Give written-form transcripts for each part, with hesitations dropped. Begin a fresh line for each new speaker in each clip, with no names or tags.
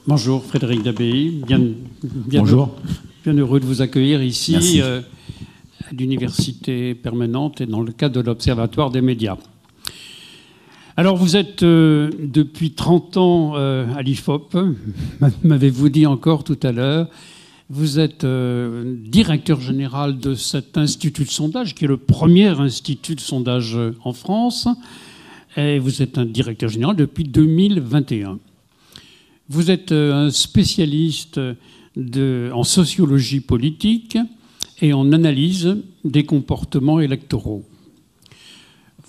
Bonjour Frédéric Dabeilly,
Bonjour.
Bien heureux de vous accueillir ici
à
l'Université permanente et dans le cadre de l'Observatoire des médias. Alors vous êtes depuis 30 ans à l'IFOP, m'avez-vous dit encore tout à l'heure. Vous êtes directeur général de cet institut de sondage, qui est le premier institut de sondage en France. Et vous êtes un directeur général depuis 2021. Vous êtes un spécialiste en sociologie politique et en analyse des comportements électoraux.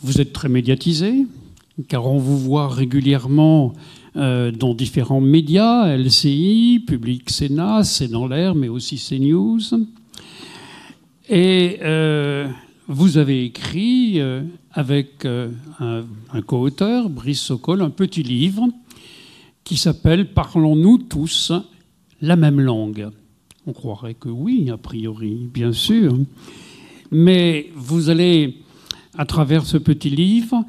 Vous êtes très médiatisé, car on vous voit régulièrement dans différents médias, LCI, Public Sénat, C'est dans l'air, mais aussi CNews. Et vous avez écrit avec un co-auteur, Brice Sokol, un petit livre qui s'appelle « Parlons-nous tous la même langue ?» On croirait que oui, a priori, bien sûr. Mais vous allez, à travers ce petit livre,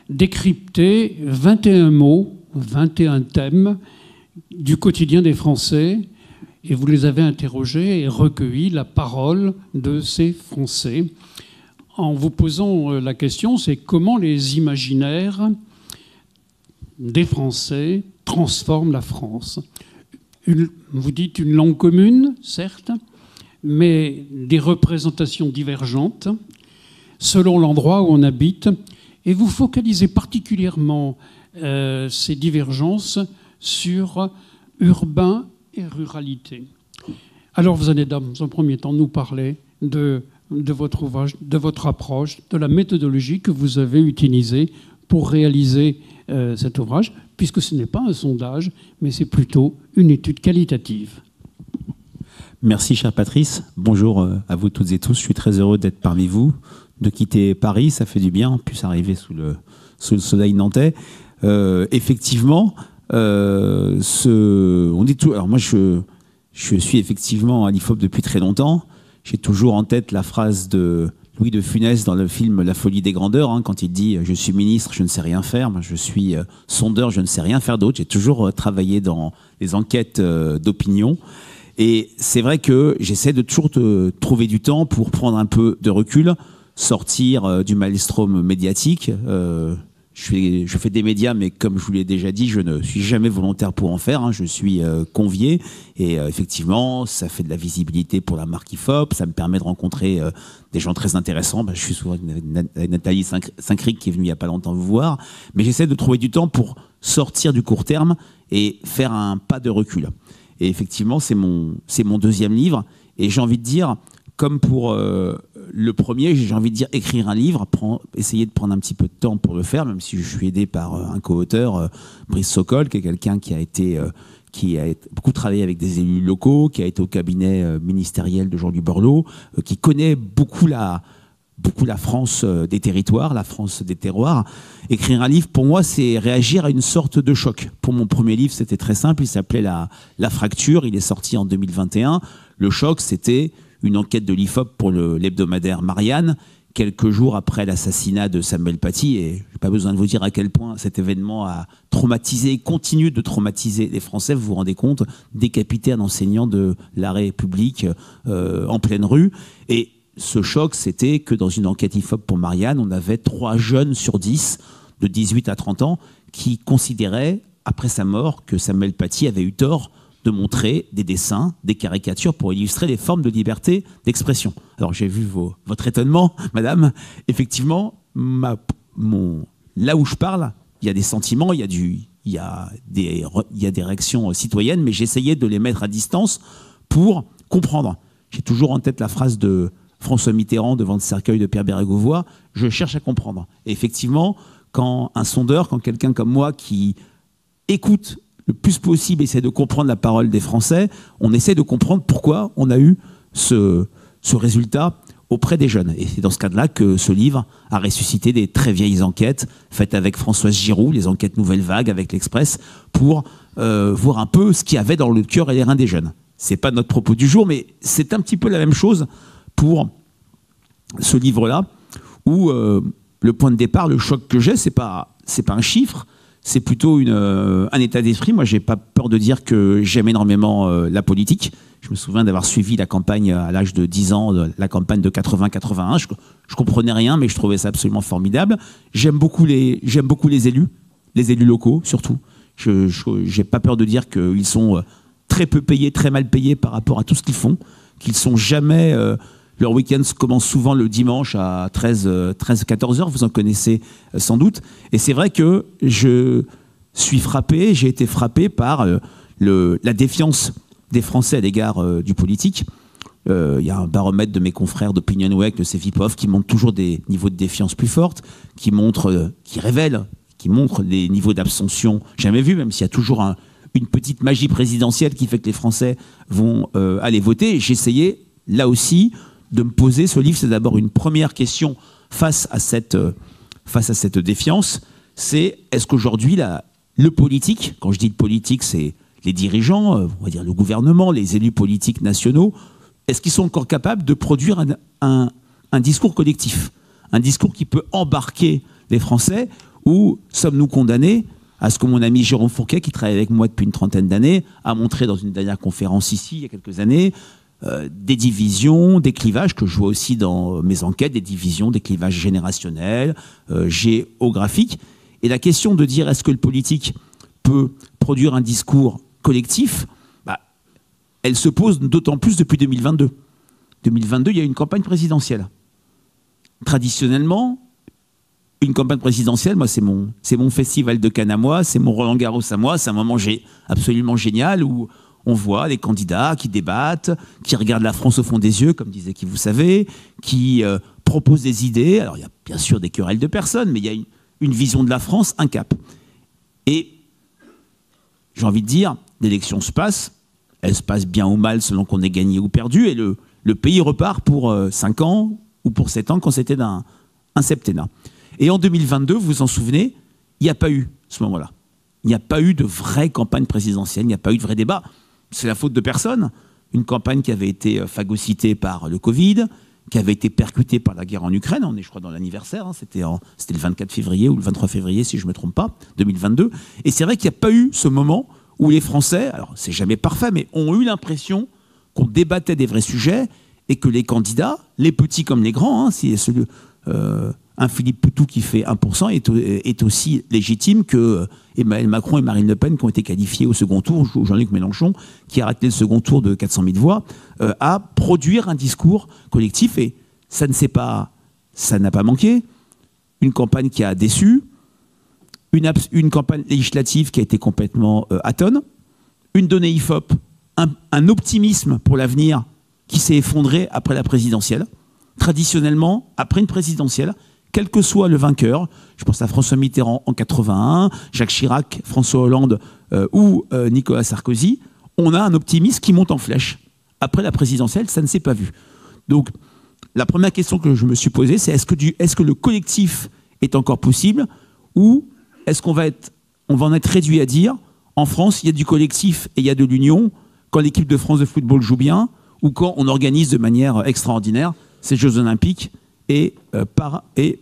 décrypter 21 mots, 21 thèmes du quotidien des Français, et vous les avez interrogés et recueilli la parole de ces Français en vous posant la question, c'est comment les imaginaires des Français transforment la France. Vous dites une langue commune, certes, mais des représentations divergentes selon l'endroit où on habite, et vous focalisez particulièrement ces divergences sur urbain et ruralité. Alors vous allez dans un premier temps nous parler de votre ouvrage, de votre approche, de la méthodologie que vous avez utilisée pour réaliser cet ouvrage, puisque ce n'est pas un sondage, mais c'est plutôt une étude qualitative.
Merci, cher Patrice. Bonjour à vous toutes et tous. Je suis très heureux d'être parmi vous, de quitter Paris. Ça fait du bien, en plus arriver sous le soleil nantais. Effectivement, on dit tout. Alors moi, je suis effectivement à l'IFOP depuis très longtemps. J'ai toujours en tête la phrase de Louis de Funès dans le film La folie des grandeurs, quand il dit « Je suis ministre, je ne sais rien faire. Moi, je suis sondeur, je ne sais rien faire d'autre. » J'ai toujours travaillé dans les enquêtes d'opinion. Et c'est vrai que j'essaie de toujours trouver du temps pour prendre un peu de recul, sortir du maelstrom médiatique. Je fais des médias, mais comme je vous l'ai déjà dit, je ne suis jamais volontaire pour en faire. Je suis convié. Et effectivement, ça fait de la visibilité pour la marque IFOP. Ça me permet de rencontrer des gens très intéressants. Je suis souvent avec Nathalie Saint-Cric qui est venue il n'y a pas longtemps vous voir. Mais j'essaie de trouver du temps pour sortir du court terme et faire un pas de recul. Et effectivement, c'est mon deuxième livre. Et j'ai envie de dire, comme pour le premier, j'ai envie de dire écrire un livre, essayer de prendre un petit peu de temps pour le faire, même si je suis aidé par un co-auteur, Brice Sokol, qui est quelqu'un qui a beaucoup travaillé avec des élus locaux, qui a été au cabinet ministériel de Jean-Luc Borloo, qui connaît beaucoup la France des territoires, la France des terroirs. Écrire un livre, pour moi, c'est réagir à une sorte de choc. Pour mon premier livre, c'était très simple, il s'appelait La Fracture, il est sorti en 2021. Le choc, c'était une enquête de l'IFOP pour l'hebdomadaire Marianne, quelques jours après l'assassinat de Samuel Paty, et je n'ai pas besoin de vous dire à quel point cet événement a traumatisé, continue de traumatiser les Français, vous vous rendez compte, décapiter un enseignant de la République en pleine rue. Et ce choc, c'était que dans une enquête IFOP pour Marianne, on avait 3 jeunes sur 10, de 18 à 30 ans, qui considéraient, après sa mort, que Samuel Paty avait eu tort de montrer des dessins, des caricatures pour illustrer les formes de liberté d'expression. Alors j'ai vu votre étonnement, madame. Effectivement, là où je parle, il y a des sentiments, il y a des réactions citoyennes, mais j'essayais de les mettre à distance pour comprendre. J'ai toujours en tête la phrase de François Mitterrand devant le cercueil de Pierre Bérégovoy, « Je cherche à comprendre ». Et effectivement, quand un sondeur, quand quelqu'un comme moi qui écoute le plus possible, essaie de comprendre la parole des Français, on essaie de comprendre pourquoi on a eu ce résultat auprès des jeunes. Et c'est dans ce cadre-là que ce livre a ressuscité des très vieilles enquêtes faites avec Françoise Giroud, les enquêtes Nouvelle Vague avec l'Express, pour voir un peu ce qu'il y avait dans le cœur et les reins des jeunes. C'est pas notre propos du jour, mais c'est un petit peu la même chose pour ce livre-là, où le point de départ, le choc que j'ai, c'est pas un chiffre, c'est plutôt un état d'esprit. Moi, j'ai pas peur de dire que j'aime énormément la politique. Je me souviens d'avoir suivi la campagne à l'âge de 10 ans, la campagne de 80-81. Je comprenais rien, mais je trouvais ça absolument formidable. J'aime beaucoup les élus locaux surtout. J'ai pas peur de dire qu'ils sont très peu payés, très mal payés par rapport à tout ce qu'ils font, qu'ils sont jamais... leur week-end commence souvent le dimanche à 13-14 heures, vous en connaissez sans doute. Et c'est vrai que j'ai été frappé par la défiance des Français à l'égard du politique. Il y a un baromètre de mes confrères d'Opinionway, de Cevipof, qui montre toujours des niveaux de défiance plus fortes, qui montre les niveaux d'abstention jamais vus, même s'il y a toujours une petite magie présidentielle qui fait que les Français vont aller voter. Et j'essayais, là aussi, de me poser. Ce livre, c'est d'abord une première question face à cette défiance. C'est, est-ce qu'aujourd'hui, le politique, quand je dis le politique, c'est les dirigeants, on va dire le gouvernement, les élus politiques nationaux, est-ce qu'ils sont encore capables de produire un discours collectif, un discours qui peut embarquer les Français, ou sommes-nous condamnés à ce que mon ami Jérôme Fourquet, qui travaille avec moi depuis une trentaine d'années, a montré dans une dernière conférence ici, il y a quelques années, des divisions, des clivages que je vois aussi dans mes enquêtes, des divisions, des clivages générationnels, géographiques. Et la question de dire est-ce que le politique peut produire un discours collectif, elle se pose d'autant plus depuis 2022. 2022, il y a une campagne présidentielle. Traditionnellement, une campagne présidentielle, moi, c'est mon festival de Cannes à moi, c'est mon Roland Garros à moi, c'est un moment absolument génial où on voit les candidats qui débattent, qui regardent la France au fond des yeux, comme disait qui vous savez, qui proposent des idées. Alors, il y a bien sûr des querelles de personnes, mais il y a une vision de la France, un cap. Et j'ai envie de dire, l'élection se passe, elle se passe bien ou mal selon qu'on ait gagné ou perdu, et le pays repart pour 5 ans ou pour 7 ans quand c'était un septennat. Et en 2022, vous vous en souvenez, il n'y a pas eu ce moment-là. Il n'y a pas eu de vraie campagne présidentielle, il n'y a pas eu de vrai débat. C'est la faute de personne. Une campagne qui avait été phagocytée par le Covid, qui avait été percutée par la guerre en Ukraine. On est, je crois, dans l'anniversaire. C'était le 24 février ou le 23 février, si je ne me trompe pas, 2022. Et c'est vrai qu'il n'y a pas eu ce moment où les Français, alors c'est jamais parfait, mais ont eu l'impression qu'on débattait des vrais sujets et que les candidats, les petits comme les grands, un Philippe Poutou qui fait 1% est aussi légitime que Emmanuel Macron et Marine Le Pen qui ont été qualifiés au second tour, ou Jean-Luc Mélenchon qui a raté le second tour de 400 000 voix, à produire un discours collectif. Et ça n'a pas manqué. Une campagne qui a déçu, une campagne législative qui a été complètement atone, une donnée IFOP, un optimisme pour l'avenir qui s'est effondré après la présidentielle. Traditionnellement, après une présidentielle, quel que soit le vainqueur, je pense à François Mitterrand en 81, Jacques Chirac, François Hollande ou Nicolas Sarkozy, on a un optimisme qui monte en flèche. Après la présidentielle, ça ne s'est pas vu. Donc, la première question que je me suis posée, c'est est-ce que le collectif est encore possible, ou est-ce qu'on va en être réduit à dire, en France, il y a du collectif et il y a de l'union quand l'équipe de France de football joue bien, ou quand on organise de manière extraordinaire ces Jeux Olympiques et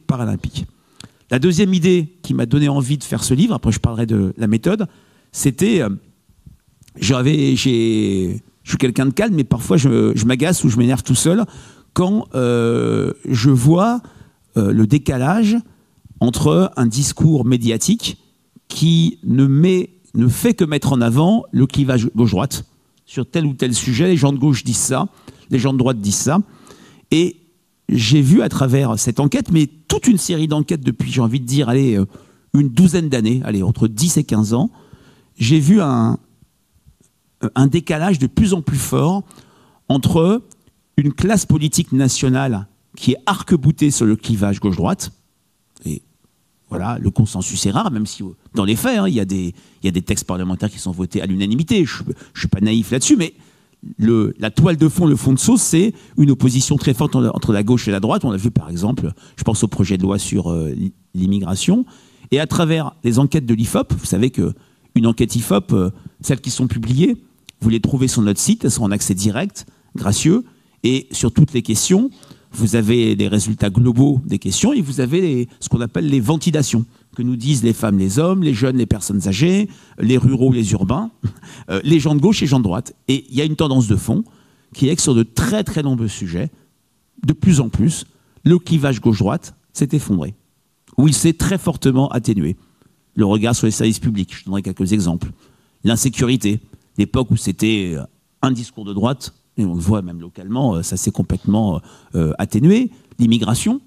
Paralympiques. La deuxième idée qui m'a donné envie de faire ce livre, après je parlerai de la méthode, c'était, je suis quelqu'un de calme, mais parfois je m'agace ou je m'énerve tout seul quand je vois le décalage entre un discours médiatique qui ne fait que mettre en avant le clivage gauche-droite. Sur tel ou tel sujet, les gens de gauche disent ça, les gens de droite disent ça. Et j'ai vu à travers cette enquête, mais toute une série d'enquêtes depuis, j'ai envie de dire, une douzaine d'années, entre 10 et 15 ans, j'ai vu un décalage de plus en plus fort entre une classe politique nationale qui est arc-boutée sur le clivage gauche-droite, et voilà, le consensus est rare, même si dans les faits, il y a des textes parlementaires qui sont votés à l'unanimité. Je ne suis pas naïf là-dessus, mais la toile de fond, le fond de sauce, c'est une opposition très forte entre la gauche et la droite. On l'a vu par exemple, je pense au projet de loi sur l'immigration. Et à travers les enquêtes de l'IFOP, vous savez qu'une enquête IFOP, celles qui sont publiées, vous les trouvez sur notre site, elles sont en accès direct, gracieux. Et sur toutes les questions, vous avez les résultats globaux des questions et vous avez ce qu'on appelle les ventilations, que nous disent les femmes, les hommes, les jeunes, les personnes âgées, les ruraux, les urbains, les gens de gauche et les gens de droite. Et il y a une tendance de fond qui est que sur de très très nombreux sujets, de plus en plus, le clivage gauche-droite s'est effondré, où il s'est très fortement atténué. Le regard sur les services publics, je donnerai quelques exemples. L'insécurité, l'époque où c'était un discours de droite, et on le voit même localement, ça s'est complètement atténué. L'immigration,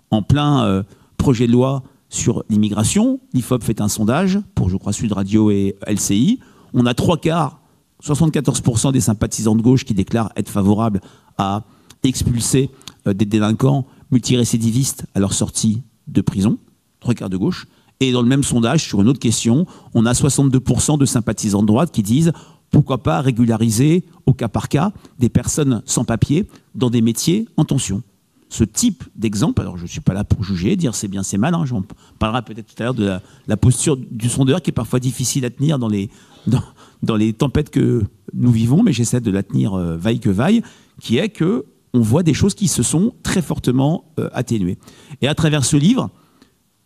en plein projet de loi sur l'immigration, l'IFOP fait un sondage pour, je crois, Sud Radio et LCI. On a 3/4, 74% des sympathisants de gauche qui déclarent être favorables à expulser des délinquants multirécidivistes à leur sortie de prison, 3/4 de gauche. Et dans le même sondage, sur une autre question, on a 62% de sympathisants de droite qui disent pourquoi pas régulariser au cas par cas des personnes sans papier dans des métiers en tension. Ce type d'exemple, alors je ne suis pas là pour juger, dire c'est bien, c'est mal, hein, j'en parlerai peut-être tout à l'heure de la posture du sondeur qui est parfois difficile à tenir dans les tempêtes que nous vivons, mais j'essaie de la tenir vaille que vaille, qui est qu'on voit des choses qui se sont très fortement atténuées. Et à travers ce livre,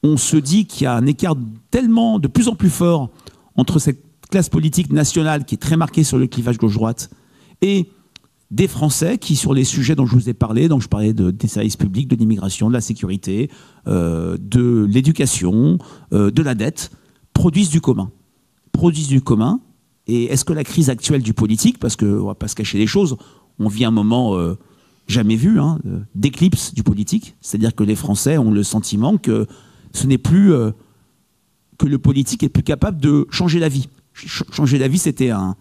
on se dit qu'il y a un écart tellement de plus en plus fort entre cette classe politique nationale qui est très marquée sur le clivage gauche-droite et des Français qui, sur les sujets dont je vous ai parlé, donc je parlais des services publics, de l'immigration, de la sécurité, de l'éducation, de la dette, produisent du commun. Et est-ce que la crise actuelle du politique, parce qu'on ne va pas se cacher les choses, on vit un moment jamais vu, d'éclipse du politique, c'est-à-dire que les Français ont le sentiment que ce n'est plus que le politique est plus capable de changer la vie. Changer la vie, c'était un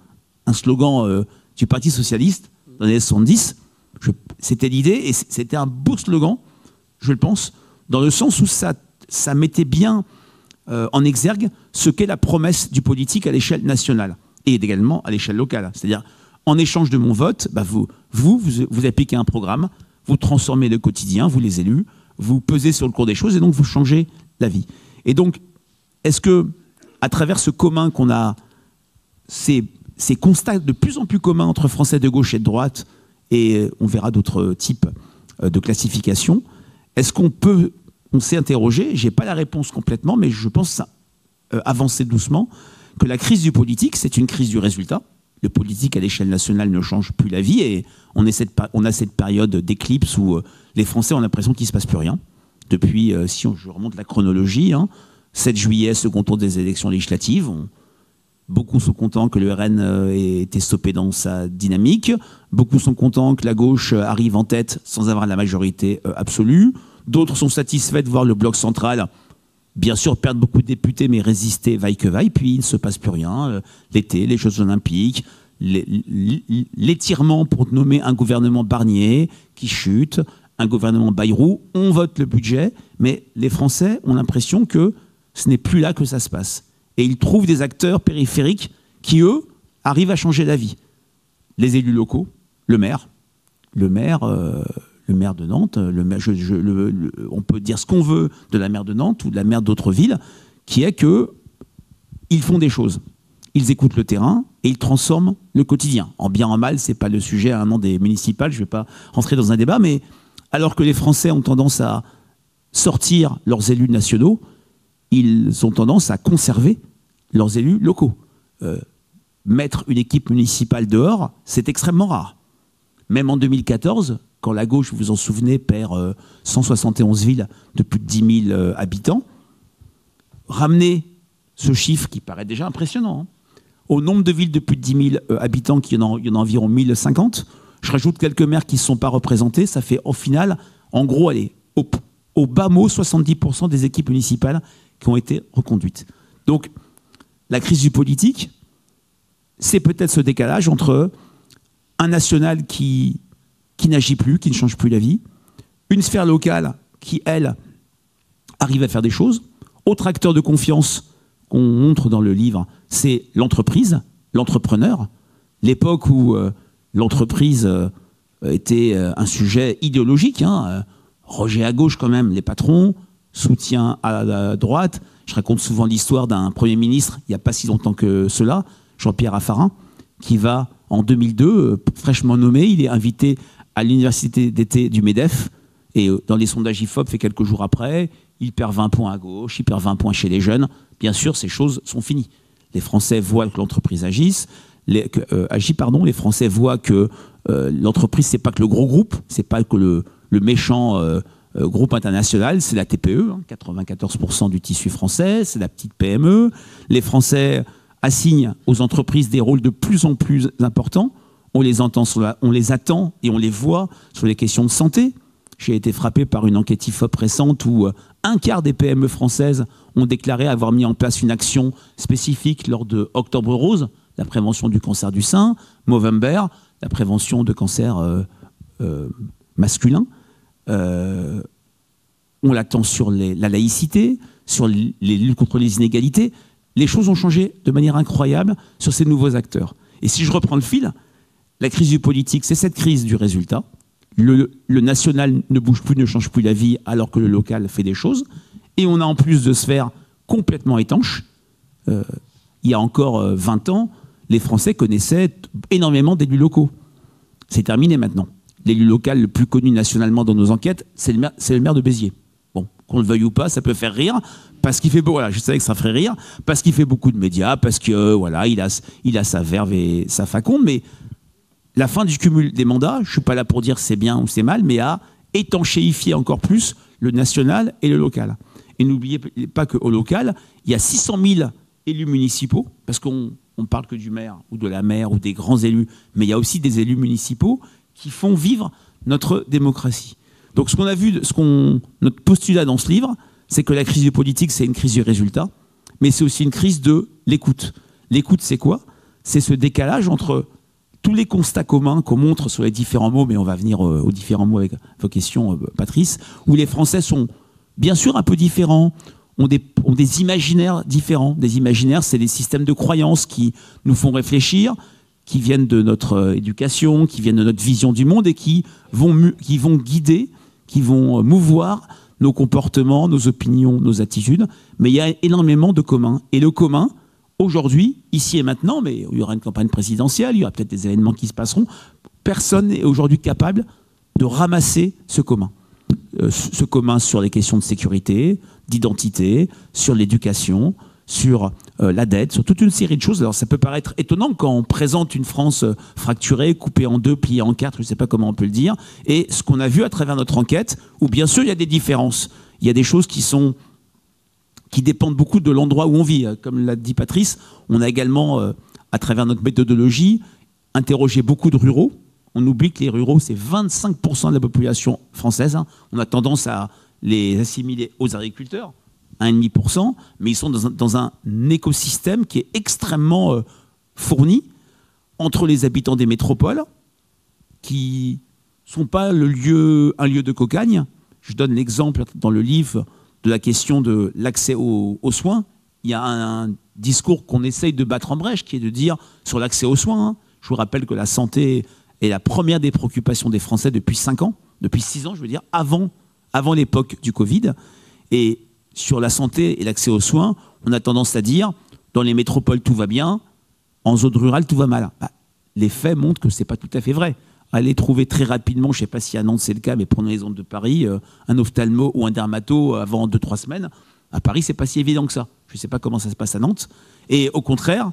slogan du Parti socialiste dans les années 70. C'était l'idée, et c'était un beau slogan, je le pense, dans le sens où ça mettait bien en exergue ce qu'est la promesse du politique à l'échelle nationale et également à l'échelle locale. C'est-à-dire, en échange de mon vote, vous appliquez un programme, vous transformez le quotidien, vous les élus, vous pesez sur le cours des choses et donc vous changez la vie. Et donc, est-ce que, à travers ce commun qu'on a, ces constats de plus en plus communs entre Français de gauche et de droite, et on verra d'autres types de classification, est-ce on s'est interrogé, je n'ai pas la réponse complètement, mais je pense avancer doucement, que la crise du politique, c'est une crise du résultat. Le politique à l'échelle nationale ne change plus la vie, et on a cette période d'éclipse où les Français ont l'impression qu'il ne se passe plus rien. Depuis, je remonte la chronologie, 7 juillet, second tour des élections législatives, beaucoup sont contents que le RN ait été stoppé dans sa dynamique. Beaucoup sont contents que la gauche arrive en tête sans avoir la majorité absolue. D'autres sont satisfaits de voir le bloc central, bien sûr, perdre beaucoup de députés, mais résister vaille que vaille. Puis il ne se passe plus rien. L'été, les Jeux Olympiques, l'étirement pour nommer un gouvernement Barnier qui chute, un gouvernement Bayrou. On vote le budget, mais les Français ont l'impression que ce n'est plus là que ça se passe. Et ils trouvent des acteurs périphériques qui, eux, arrivent à changer la vie. Les élus locaux, le maire de Nantes, on peut dire ce qu'on veut de la maire de Nantes ou de la maire d'autres villes, qui est qu'ils font des choses. Ils écoutent le terrain et ils transforment le quotidien. En bien, en mal, ce n'est pas le sujet à un an des municipales, je ne vais pas rentrer dans un débat, mais alors que les Français ont tendance à sortir leurs élus nationaux, ils ont tendance à conserver leurs élus locaux. Mettre une équipe municipale dehors, c'est extrêmement rare. Même en 2014, quand la gauche, vous vous en souvenez, perd 171 villes de plus de 10 000 habitants, ramener ce chiffre qui paraît déjà impressionnant, au nombre de villes de plus de 10 000 habitants, il y en a environ 1050, je rajoute quelques maires qui ne sont pas représentés, ça fait au final, en gros, allez, au bas mot, 70% des équipes municipales qui ont été reconduites. Donc, la crise du politique, c'est peut-être ce décalage entre un national qui n'agit plus, qui ne change plus la vie, une sphère locale qui, elle, arrive à faire des choses. Autre acteur de confiance qu'on montre dans le livre, c'est l'entreprise, l'entrepreneur. L'époque où l'entreprise était un sujet idéologique, rejet à gauche quand même, les patrons, soutien à la droite. Je raconte souvent l'histoire d'un Premier ministre, il n'y a pas si longtemps que cela, Jean-Pierre Raffarin, qui va, en 2002, fraîchement nommé, il est invité à l'université d'été du MEDEF, Et dans les sondages IFOP, fait quelques jours après, il perd 20 points à gauche, il perd 20 points chez les jeunes. Bien sûr, ces choses sont finies. Les Français voient que l'entreprise agit. Les Français voient que l'entreprise, c'est pas que le gros groupe, c'est pas que le méchant groupe international, c'est la TPE, 94% du tissu français, c'est la petite PME. Les Français assignent aux entreprises des rôles de plus en plus importants. On les attend et on les voit sur les questions de santé. J'ai été frappé par une enquête IFOP récente où un quart des PME françaises ont déclaré avoir mis en place une action spécifique lors de Octobre Rose, la prévention du cancer du sein, Movember, la prévention de cancer masculin. On l'attend sur la laïcité, sur les luttes contre les inégalités. Les choses ont changé de manière incroyable sur ces nouveaux acteurs. Et si je reprends le fil, la crise du politique, c'est cette crise du résultat. Le national ne bouge plus, ne change plus la vie, alors que le local fait des choses. Et on a en plus de sphères complètement étanches. Il y a encore 20 ans, les Français connaissaient énormément d'élus locaux. C'est terminé maintenant. L'élu local le plus connu nationalement dans nos enquêtes, c'est le maire de Béziers. Bon, qu'on le veuille ou pas, ça peut faire rire, parce qu'il fait beau. Voilà, je savais que ça ferait rire, parce qu'il fait beaucoup de médias, parce que voilà, il a sa verve et sa faconde, mais la fin du cumul des mandats, je ne suis pas là pour dire c'est bien ou c'est mal, mais à étanchéifier encore plus le national et le local. Et n'oubliez pas qu'au local, il y a 600 000 élus municipaux, parce qu'on ne parle que du maire ou de la maire ou des grands élus, mais il y a aussi des élus municipaux qui font vivre notre démocratie. Donc ce qu'on a vu, notre postulat dans ce livre, c'est que la crise du politique, c'est une crise du résultat, mais c'est aussi une crise de l'écoute. L'écoute, c'est quoi? C'est ce décalage entre tous les constats communs qu'on montre sur les différents mots, mais on va venir aux différents mots avec vos questions, Patrice, où les Français sont bien sûr un peu différents, ont des imaginaires différents. Des imaginaires, c'est des systèmes de croyances qui nous font réfléchir, qui viennent de notre éducation, qui viennent de notre vision du monde et qui vont guider, qui vont mouvoir nos comportements, nos opinions, nos attitudes. Mais il y a énormément de communs. Et le commun, aujourd'hui, ici et maintenant, mais il y aura une campagne présidentielle, il y aura peut-être des événements qui se passeront, personne n'est aujourd'hui capable de ramasser ce commun. Ce commun sur les questions de sécurité, d'identité, sur l'éducation, sur la dette, sur toute une série de choses. Alors ça peut paraître étonnant quand on présente une France fracturée, coupée en deux, pliée en quatre, je ne sais pas comment on peut le dire, et ce qu'on a vu à travers notre enquête, où bien sûr il y a des différences, il y a des choses qui dépendent beaucoup de l'endroit où on vit. Comme l'a dit Patrice, on a également, à travers notre méthodologie, interrogé beaucoup de ruraux. On oublie que les ruraux, c'est 25% de la population française. On a tendance à les assimiler aux agriculteurs, 1,5%, mais ils sont dans un écosystème qui est extrêmement fourni entre les habitants des métropoles, qui ne sont pas un lieu de cocagne. Je donne l'exemple dans le livre de la question de l'accès aux soins. Il y a un discours qu'on essaye de battre en brèche, qui est de dire, sur l'accès aux soins, je vous rappelle que la santé est la première des préoccupations des Français depuis 5 ans, depuis 6 ans, je veux dire, avant l'époque du Covid. Et sur la santé et l'accès aux soins, on a tendance à dire, dans les métropoles, tout va bien, en zone rurale, tout va mal. Les faits montrent que ce n'est pas tout à fait vrai. Allez trouver très rapidement, je ne sais pas si à Nantes c'est le cas, mais prenons l'exemple de Paris, un ophtalmo ou un dermato avant 2-3 semaines. À Paris, c'est pas si évident que ça. Je ne sais pas comment ça se passe à Nantes. Et au contraire,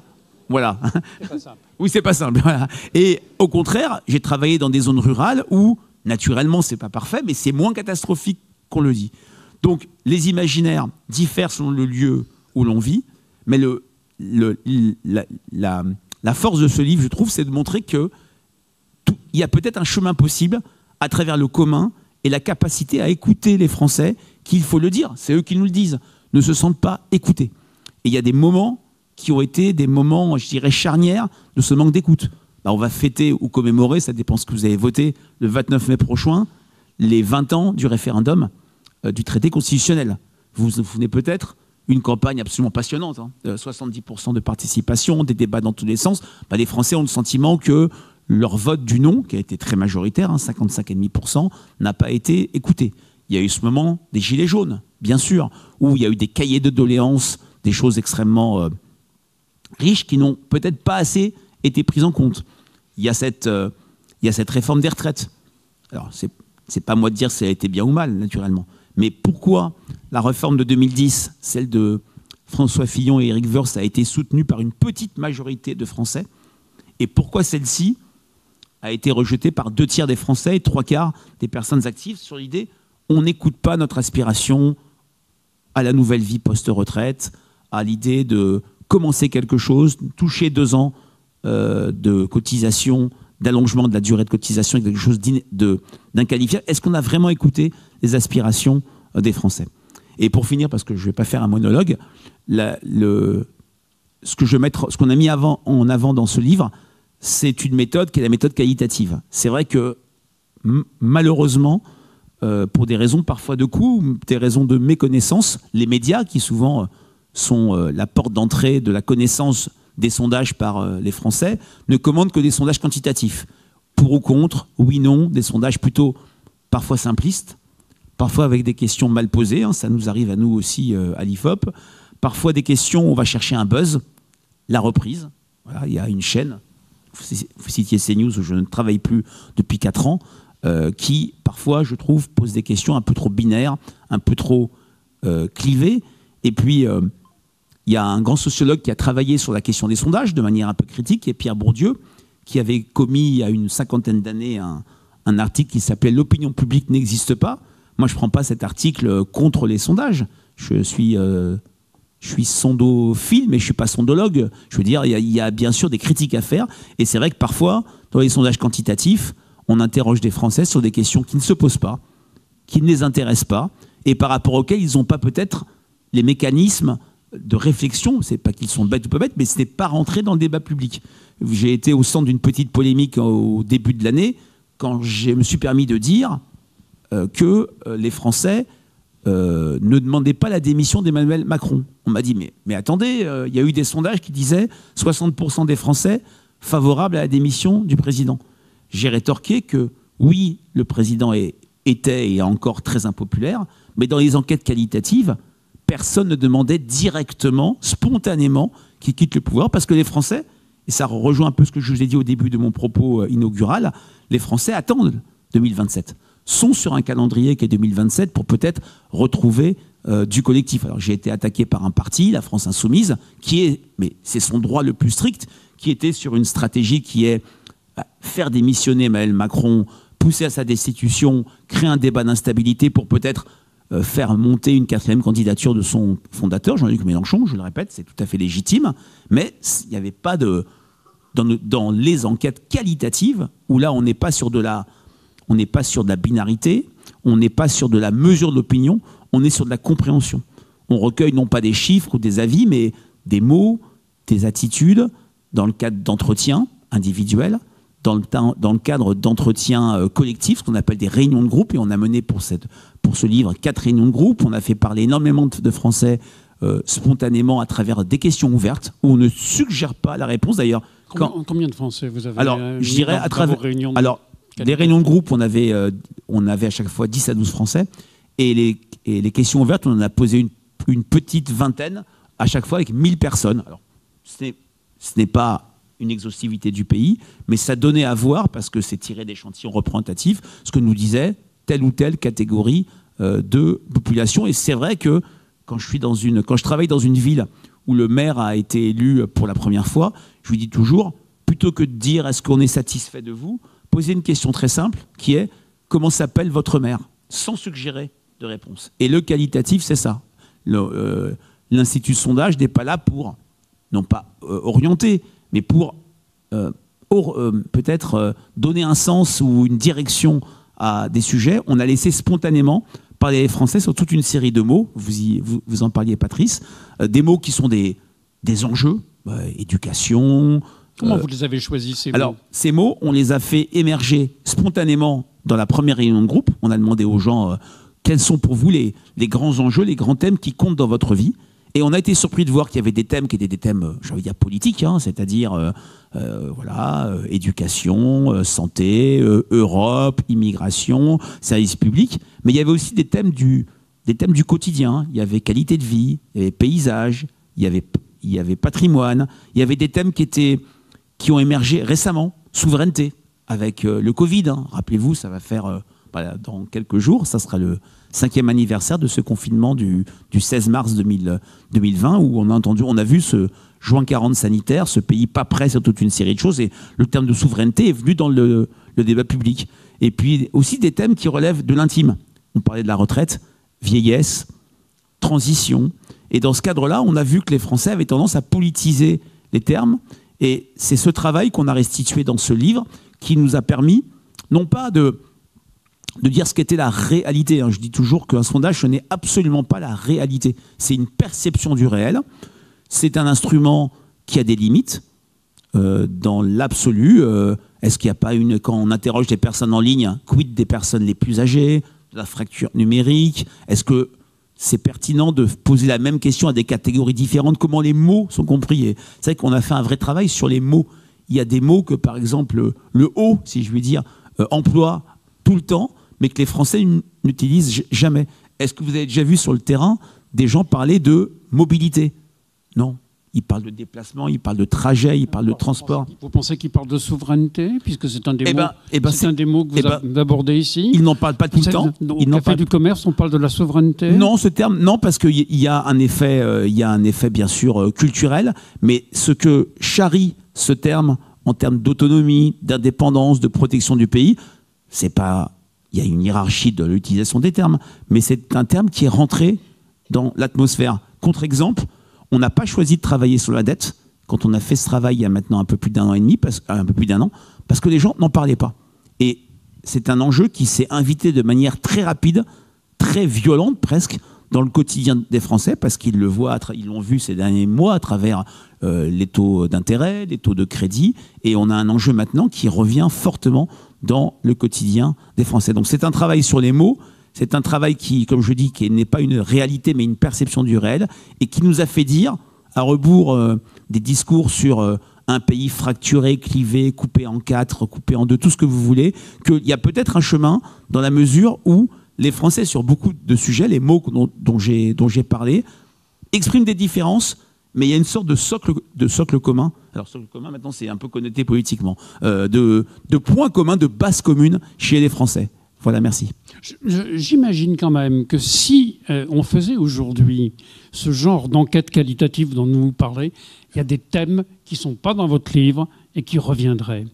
voilà. C'est pas simple. Oui, c'est pas simple. Voilà. Et au contraire, j'ai travaillé dans des zones rurales où, naturellement, c'est pas parfait, mais c'est moins catastrophique qu'on le dit. Donc, les imaginaires diffèrent selon le lieu où l'on vit, mais la force de ce livre, je trouve, c'est de montrer que il y a peut-être un chemin possible à travers le commun et la capacité à écouter les Français, qui, il faut le dire, c'est eux qui nous le disent, ne se sentent pas écoutés. Et il y a des moments qui ont été des moments, je dirais, charnières de ce manque d'écoute. On va fêter ou commémorer, ça dépend ce que vous avez voté, le 29 mai prochain, les 20 ans du référendum du traité constitutionnel. Vous vous souvenez peut-être, une campagne absolument passionnante, 70% de participation, des débats dans tous les sens. Les Français ont le sentiment que leur vote du non, qui a été très majoritaire, 55,5%, n'a pas été écouté. Il y a eu ce moment des gilets jaunes, bien sûr, où il y a eu des cahiers de doléances, des choses extrêmement riches qui n'ont peut-être pas assez été prises en compte. Il y a cette réforme des retraites. Alors, C'est pas à moi de dire si ça a été bien ou mal, naturellement. Mais pourquoi la réforme de 2010, celle de François Fillon et Éric Woerth, a été soutenue par une petite majorité de Français, et pourquoi celle-ci a été rejetée par 2/3 des Français et 3/4 des personnes actives sur l'idée on n'écoute pas notre aspiration à la nouvelle vie post-retraite, à l'idée de commencer quelque chose, toucher 2 ans de cotisation, d'allongement de la durée de cotisation, quelque chose d'inqualifiable. Est-ce qu'on a vraiment écouté les aspirations des Français? Et pour finir, parce que je ne vais pas faire un monologue, ce qu'on a mis en avant dans ce livre, c'est une méthode qui est la méthode qualitative. C'est vrai que malheureusement, pour des raisons parfois de coût, des raisons de méconnaissance, les médias, qui souvent sont la porte d'entrée de la connaissance des sondages par les Français, ne commandent que des sondages quantitatifs. Pour ou contre, oui, non, des sondages plutôt parfois simplistes, parfois avec des questions mal posées, hein, ça nous arrive à nous aussi à l'IFOP, parfois des questions où on va chercher un buzz, la reprise. Voilà, il y a une chaîne, vous citiez CNews où je ne travaille plus depuis 4 ans, qui parfois, je trouve, pose des questions un peu trop binaires, un peu trop clivées. Et puis, il y a un grand sociologue qui a travaillé sur la question des sondages de manière un peu critique, qui est Pierre Bourdieu, qui avait commis il y a une 50aine d'années un article qui s'appelait « L'opinion publique n'existe pas ». Moi, je ne prends pas cet article contre les sondages. Je suis sondophile, mais je ne suis pas sondologue. Je veux dire, il y a bien sûr des critiques à faire. Et c'est vrai que parfois, dans les sondages quantitatifs, on interroge des Français sur des questions qui ne se posent pas, qui ne les intéressent pas, et par rapport auxquelles ils n'ont pas peut-être les mécanismes de réflexion. C'est pas qu'ils sont bêtes ou pas bêtes, mais ce n'est pas rentré dans le débat public. J'ai été au centre d'une petite polémique au début de l'année, quand je me suis permis de dire que les Français ne demandaient pas la démission d'Emmanuel Macron. On m'a dit, mais attendez, il y a eu des sondages qui disaient 60% des Français favorables à la démission du président. J'ai rétorqué que oui, le président était et est encore très impopulaire, mais dans les enquêtes qualitatives, personne ne demandait directement, spontanément, qu'il quitte le pouvoir, parce que les Français, et ça rejoint un peu ce que je vous ai dit au début de mon propos inaugural, les Français attendent 2027, sont sur un calendrier qui est 2027 pour peut-être retrouver du collectif. Alors j'ai été attaqué par un parti, la France Insoumise, mais c'est son droit le plus strict, qui était sur une stratégie qui est faire démissionner Emmanuel Macron, pousser à sa destitution, créer un débat d'instabilité pour peut-être faire monter une 4e candidature de son fondateur, Jean-Luc Mélenchon, je le répète, c'est tout à fait légitime, mais il n'y avait pas dans les enquêtes qualitatives, où là on n'est pas sur de la binarité, on n'est pas sur de la mesure de l'opinion, on est sur de la compréhension. On recueille non pas des chiffres ou des avis, mais des mots, des attitudes, dans le cadre d'entretiens individuels, dans le cadre d'entretiens collectifs, ce qu'on appelle des réunions de groupe, et on a mené pour ce livre 4 réunions de groupe. On a fait parler énormément de Français spontanément à travers des questions ouvertes, où on ne suggère pas la réponse. D'ailleurs,
combien de Français vous avez?
Alors, je dirais à travers des réunions de groupe, on avait à chaque fois 10 à 12 Français, et les questions ouvertes, on en a posé une petite vingtaine à chaque fois avec 1000 personnes. Alors, ce n'est pas une exhaustivité du pays, mais ça donnait à voir, parce que c'est tiré d'échantillons représentatifs, ce que nous disait telle ou telle catégorie de population. Et c'est vrai que quand je travaille dans une ville où le maire a été élu pour la première fois, je lui dis toujours, plutôt que de dire est-ce qu'on est satisfait de vous, posez une question très simple qui est comment s'appelle votre maire, sans suggérer de réponse. Et le qualitatif, c'est ça. L'Institut de sondage n'est pas là pour, non pas orienter, mais pour peut-être donner un sens ou une direction à des sujets. On a laissé spontanément parler les Français sur toute une série de mots, vous en parliez Patrice, des mots qui sont des enjeux, éducation.
Comment vous les avez choisis, ces mots?
Alors, ces mots, on les a fait émerger spontanément dans la première réunion de groupe. On a demandé aux gens quels sont pour vous les grands enjeux, les grands thèmes qui comptent dans votre vie. Et on a été surpris de voir qu'il y avait des thèmes qui étaient des thèmes, j'ai envie de dire, politiques, hein, c'est-à-dire éducation, santé, Europe, immigration, services publics. Mais il y avait aussi des thèmes du quotidien. Il y avait qualité de vie, il y avait paysage, il y avait patrimoine. Il y avait des thèmes qui ont émergé récemment. Souveraineté, avec le Covid. Hein. Rappelez-vous, ça va faire dans quelques jours, ça sera le 5e anniversaire de ce confinement du 16 mars 2020, où on a vu ce juin 40 sanitaire, ce pays pas prêt sur toute une série de choses, et le terme de souveraineté est venu dans le débat public. Et puis aussi des thèmes qui relèvent de l'intime. On parlait de la retraite, vieillesse, transition. Et dans ce cadre-là, on a vu que les Français avaient tendance à politiser les termes. Et c'est ce travail qu'on a restitué dans ce livre qui nous a permis, non pas de dire ce qu'était la réalité. Je dis toujours qu'un sondage, ce n'est absolument pas la réalité. C'est une perception du réel. C'est un instrument qui a des limites. Dans l'absolu, est-ce qu'il n'y a pas quand on interroge des personnes en ligne, quid des personnes les plus âgées, de la fracture numérique? Est-ce que c'est pertinent de poser la même question à des catégories différentes? Comment les mots sont compris? C'est vrai qu'on a fait un vrai travail sur les mots. Il y a des mots que, par exemple, le haut, si je puis dire, emploie tout le temps, mais que les Français n'utilisent jamais. Est-ce que vous avez déjà vu sur le terrain des gens parler de mobilité? Non. Ils parlent de déplacement, ils parlent de trajet, ils parlent de transport.
Vous pensez qu'ils parlent de souveraineté, puisque c'est un des mots que vous abordez ici?
Ils n'en parlent pas tout le temps.
Au Café du Commerce, on parle de la souveraineté?
Non, ce terme, non, parce qu'il y a un effet, bien sûr, culturel, mais ce que charrie ce terme en termes d'autonomie, d'indépendance, de protection du pays, c'est pas... Il y a une hiérarchie de l'utilisation des termes, mais c'est un terme qui est rentré dans l'atmosphère. Contre-exemple, on n'a pas choisi de travailler sur la dette quand on a fait ce travail il y a maintenant un peu plus d'un an et demi, un peu plus d'un an, parce que les gens n'en parlaient pas. Et c'est un enjeu qui s'est invité de manière très rapide, très violente presque, dans le quotidien des Français, parce qu'ils le voient, ils l'ont vu ces derniers mois à travers les taux d'intérêt, les taux de crédit, et on a un enjeu maintenant qui revient fortement dans le quotidien des Français. Donc c'est un travail sur les mots. C'est un travail qui, comme je dis, qui n'est pas une réalité, mais une perception du réel, et qui nous a fait dire, à rebours des discours sur un pays fracturé, clivé, coupé en 4, coupé en 2, tout ce que vous voulez, qu'il y a peut-être un chemin dans la mesure où les Français, sur beaucoup de sujets, les mots dont j'ai parlé, expriment des différences, mais il y a une sorte de socle commun. Alors, socle commun, maintenant, c'est un peu connoté politiquement, de points communs, de bases communes chez les Français. Voilà, merci.
J'imagine quand même que si on faisait aujourd'hui ce genre d'enquête qualitative dont nous parlez, il y a des thèmes qui ne sont pas dans votre livre et qui reviendraient.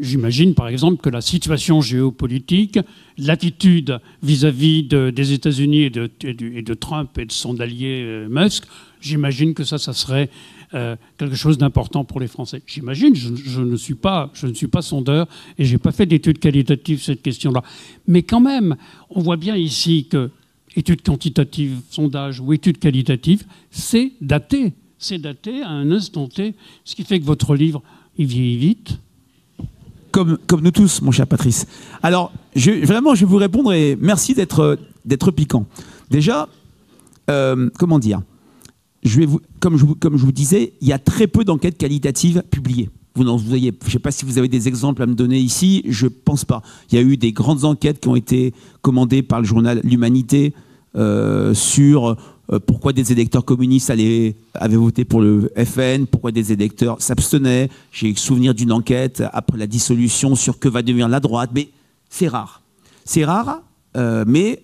J'imagine par exemple que la situation géopolitique, l'attitude vis-à-vis des États-Unis et de Trump et de son allié Musk, j'imagine que ça serait quelque chose d'important pour les Français. J'imagine, je ne suis pas sondeur et je n'ai pas fait d'études qualitatives sur cette question-là. Mais quand même, on voit bien ici que études quantitatives, sondage ou études qualitatives, c'est daté. C'est daté à un instant T, ce qui fait que votre livre, il vieillit vite.
Comme nous tous, mon cher Patrice. Alors, je vais vous répondre et merci d'être piquant. Déjà, comment dire, comme je vous disais, il y a très peu d'enquêtes qualitatives publiées. Je ne sais pas si vous avez des exemples à me donner ici, je ne pense pas. Il y a eu des grandes enquêtes qui ont été commandées par le journal L'Humanité sur pourquoi des électeurs communistes avaient voté pour le FN, pourquoi des électeurs s'abstenaient. J'ai souvenir d'une enquête après la dissolution sur que va devenir la droite, mais c'est rare. C'est rare, mais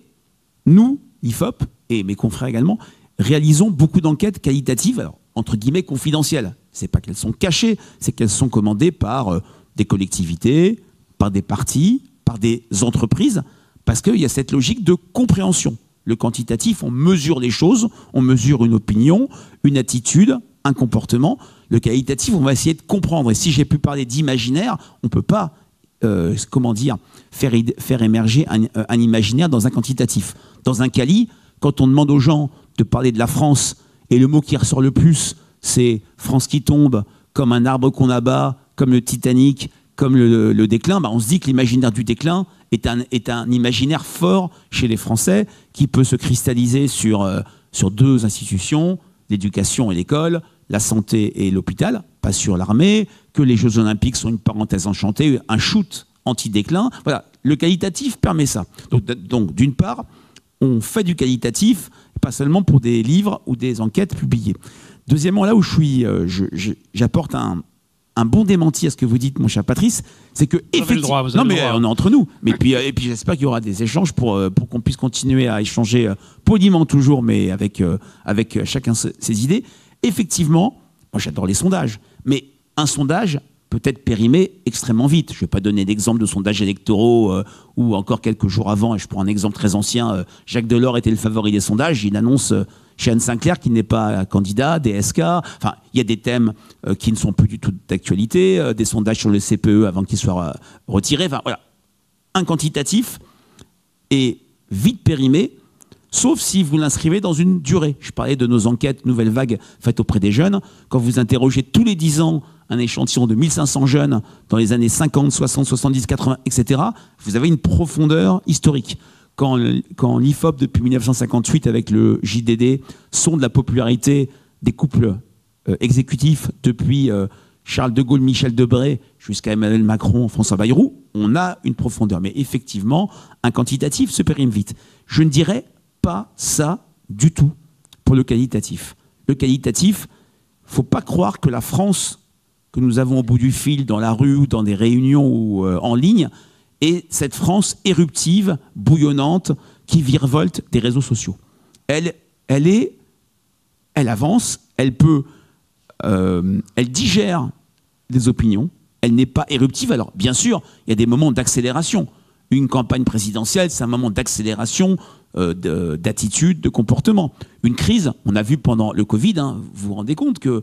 nous, l'IFOP, et mes confrères également, réalisons beaucoup d'enquêtes qualitatives, alors, entre guillemets confidentielles. C'est pas qu'elles sont cachées, c'est qu'elles sont commandées par des collectivités, par des partis, par des entreprises, parce qu'il y a cette logique de compréhension. Le quantitatif, on mesure les choses, on mesure une opinion, une attitude, un comportement. Le qualitatif, on va essayer de comprendre. Et si j'ai pu parler d'imaginaire, on ne peut pas faire émerger un imaginaire dans un quantitatif. Dans un quali, quand on demande aux gens de parler de la France, et le mot qui ressort le plus, c'est France qui tombe, comme un arbre qu'on abat, comme le Titanic, comme le déclin, on se dit que l'imaginaire du déclin est un imaginaire fort chez les Français qui peut se cristalliser sur deux institutions, l'éducation et l'école, la santé et l'hôpital, pas sur l'armée, que les Jeux Olympiques sont une parenthèse enchantée, un shoot anti-déclin. Voilà, le qualitatif permet ça. Donc d'une part, on fait du qualitatif, pas seulement pour des livres ou des enquêtes publiées. Deuxièmement, là où j'apporte un bon démenti à ce que vous dites, mon cher Patrice, c'est que effectivement,
non mais
on est entre nous. Mais puis et puis j'espère qu'il y aura des échanges pour qu'on puisse continuer à échanger poliment toujours, mais avec chacun ses idées. Effectivement, moi j'adore les sondages, mais un sondage peut être périmé extrêmement vite. Je ne vais pas donner d'exemple de sondages électoraux où encore quelques jours avant, et je prends un exemple très ancien, Jacques Delors était le favori des sondages, il annonce chez Anne Sinclair qui n'est pas candidat, des SK, enfin il y a des thèmes qui ne sont plus du tout d'actualité, des sondages sur le CPE avant qu'il soit retiré, enfin voilà. Un quantitatif est vite périmé, sauf si vous l'inscrivez dans une durée. Je parlais de nos enquêtes Nouvelle Vague faites auprès des jeunes. Quand vous interrogez tous les 10 ans un échantillon de 1500 jeunes dans les années 50, 60, 70, 80, etc., vous avez une profondeur historique. Quand l'IFOP, depuis 1958, avec le JDD, sonde la popularité des couples exécutifs depuis Charles de Gaulle, Michel Debré, jusqu'à Emmanuel Macron, François Bayrou, on a une profondeur. Mais effectivement, un quantitatif se périme vite. Je ne dirais pas ça du tout pour le qualitatif. Le qualitatif, il ne faut pas croire que la France que nous avons au bout du fil, dans la rue, ou dans des réunions ou en ligne, est cette France éruptive, bouillonnante, qui virevolte des réseaux sociaux. Elle avance, elle digère des opinions, elle n'est pas éruptive. Alors, bien sûr, il y a des moments d'accélération. Une campagne présidentielle, c'est un moment d'accélération, d'attitude, de comportement. Une crise, on a vu pendant le Covid, hein, vous vous rendez compte que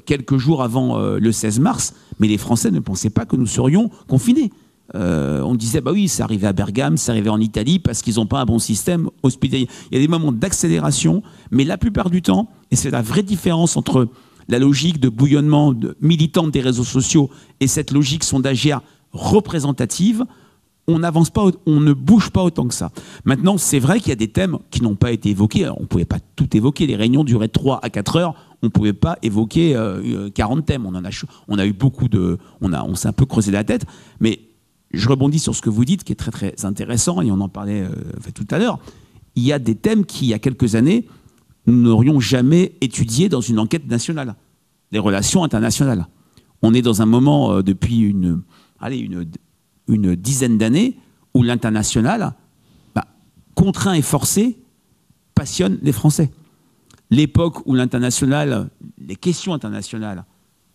quelques jours avant le 16 mars, mais les Français ne pensaient pas que nous serions confinés. On disait, bah oui, c'est arrivé à Bergame, c'est arrivé en Italie, parce qu'ils n'ont pas un bon système hospitalier. Il y a des moments d'accélération, mais la plupart du temps, et c'est la vraie différence entre la logique de bouillonnement militante des réseaux sociaux et cette logique sondagière représentative, on n'avance pas, on ne bouge pas autant que ça. Maintenant, c'est vrai qu'il y a des thèmes qui n'ont pas été évoqués. Alors, on ne pouvait pas tout évoquer. Les réunions duraient 3 à 4 heures. On ne pouvait pas évoquer 40 thèmes. On a eu beaucoup de... On s'est un peu creusé la tête. Mais je rebondis sur ce que vous dites, qui est très, très intéressant, et on en parlait tout à l'heure. Il y a des thèmes qui, il y a quelques années, nous n'aurions jamais étudiés dans une enquête nationale. Les relations internationales. On est dans un moment, depuis une dizaine d'années, où l'international, contraint et forcé, passionne les Français. L'époque où l'international, les questions internationales,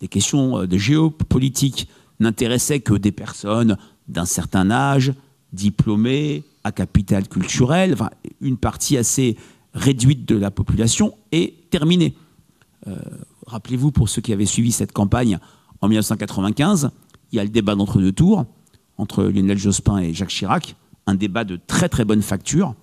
les questions de géopolitique n'intéressaient que des personnes d'un certain âge, diplômées, à capital culturel, enfin, une partie assez réduite de la population est terminée. Rappelez-vous, pour ceux qui avaient suivi cette campagne en 1995, il y a le débat d'entre-deux tours entre Lionel Jospin et Jacques Chirac, un débat de très très bonne facture.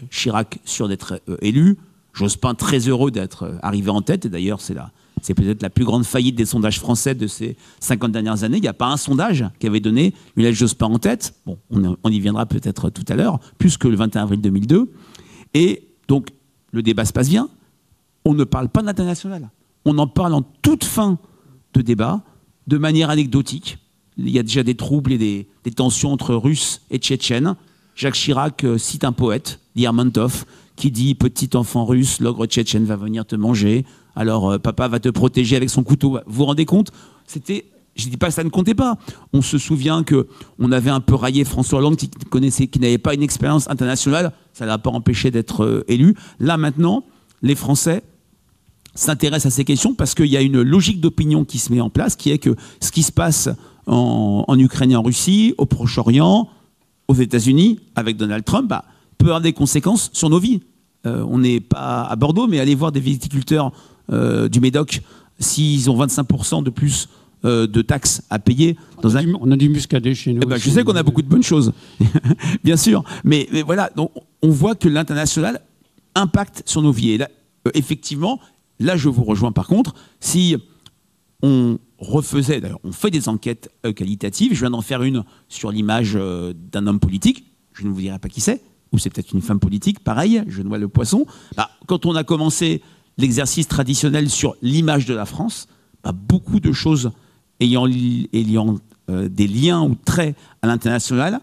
Chirac sûr d'être élu, Jospin très heureux d'être arrivé en tête, et d'ailleurs c'est peut-être la plus grande faillite des sondages français de ces 50 dernières années. Il n'y a pas un sondage qui avait donné Lionel Jospin en tête. Bon, on y viendra peut-être tout à l'heure, plus que le 21 avril 2002. Et donc, le débat se passe bien. On ne parle pas d'international. On en parle en toute fin de débat, de manière anecdotique. Il y a déjà des troubles et des tensions entre Russes et Tchétchènes. Jacques Chirac cite un poète, Lermontov, qui dit « Petit enfant russe, l'ogre tchétchène va venir te manger, alors papa va te protéger avec son couteau. » Vous vous rendez compte? Je ne dis pas que ça ne comptait pas. On se souvient qu'on avait un peu raillé François Hollande qui n'avait pas une expérience internationale. Ça ne l'a pas empêché d'être élu. Là, maintenant, les Français s'intéressent à ces questions parce qu'il y a une logique d'opinion qui se met en place, qui est que ce qui se passe en Ukraine et en Russie, au Proche-Orient, aux États-Unis, avec Donald Trump, peut avoir des conséquences sur nos vies. On n'est pas à Bordeaux, mais allez voir des viticulteurs du Médoc, s'ils ont 25% de plus de taxes à payer.
On a du muscadet chez nous.
Je sais qu'on a beaucoup de bonnes choses, bien sûr. Mais voilà, donc, on voit que l'international impacte sur nos vies. Et là, effectivement, là, je vous rejoins par contre, si on refaisait, d'ailleurs, on fait des enquêtes qualitatives, je viens d'en faire une sur l'image d'un homme politique, je ne vous dirai pas qui c'est, ou c'est peut-être une femme politique, pareil, je noie le poisson. Quand on a commencé l'exercice traditionnel sur l'image de la France, beaucoup de choses ayant des liens ou traits à l'international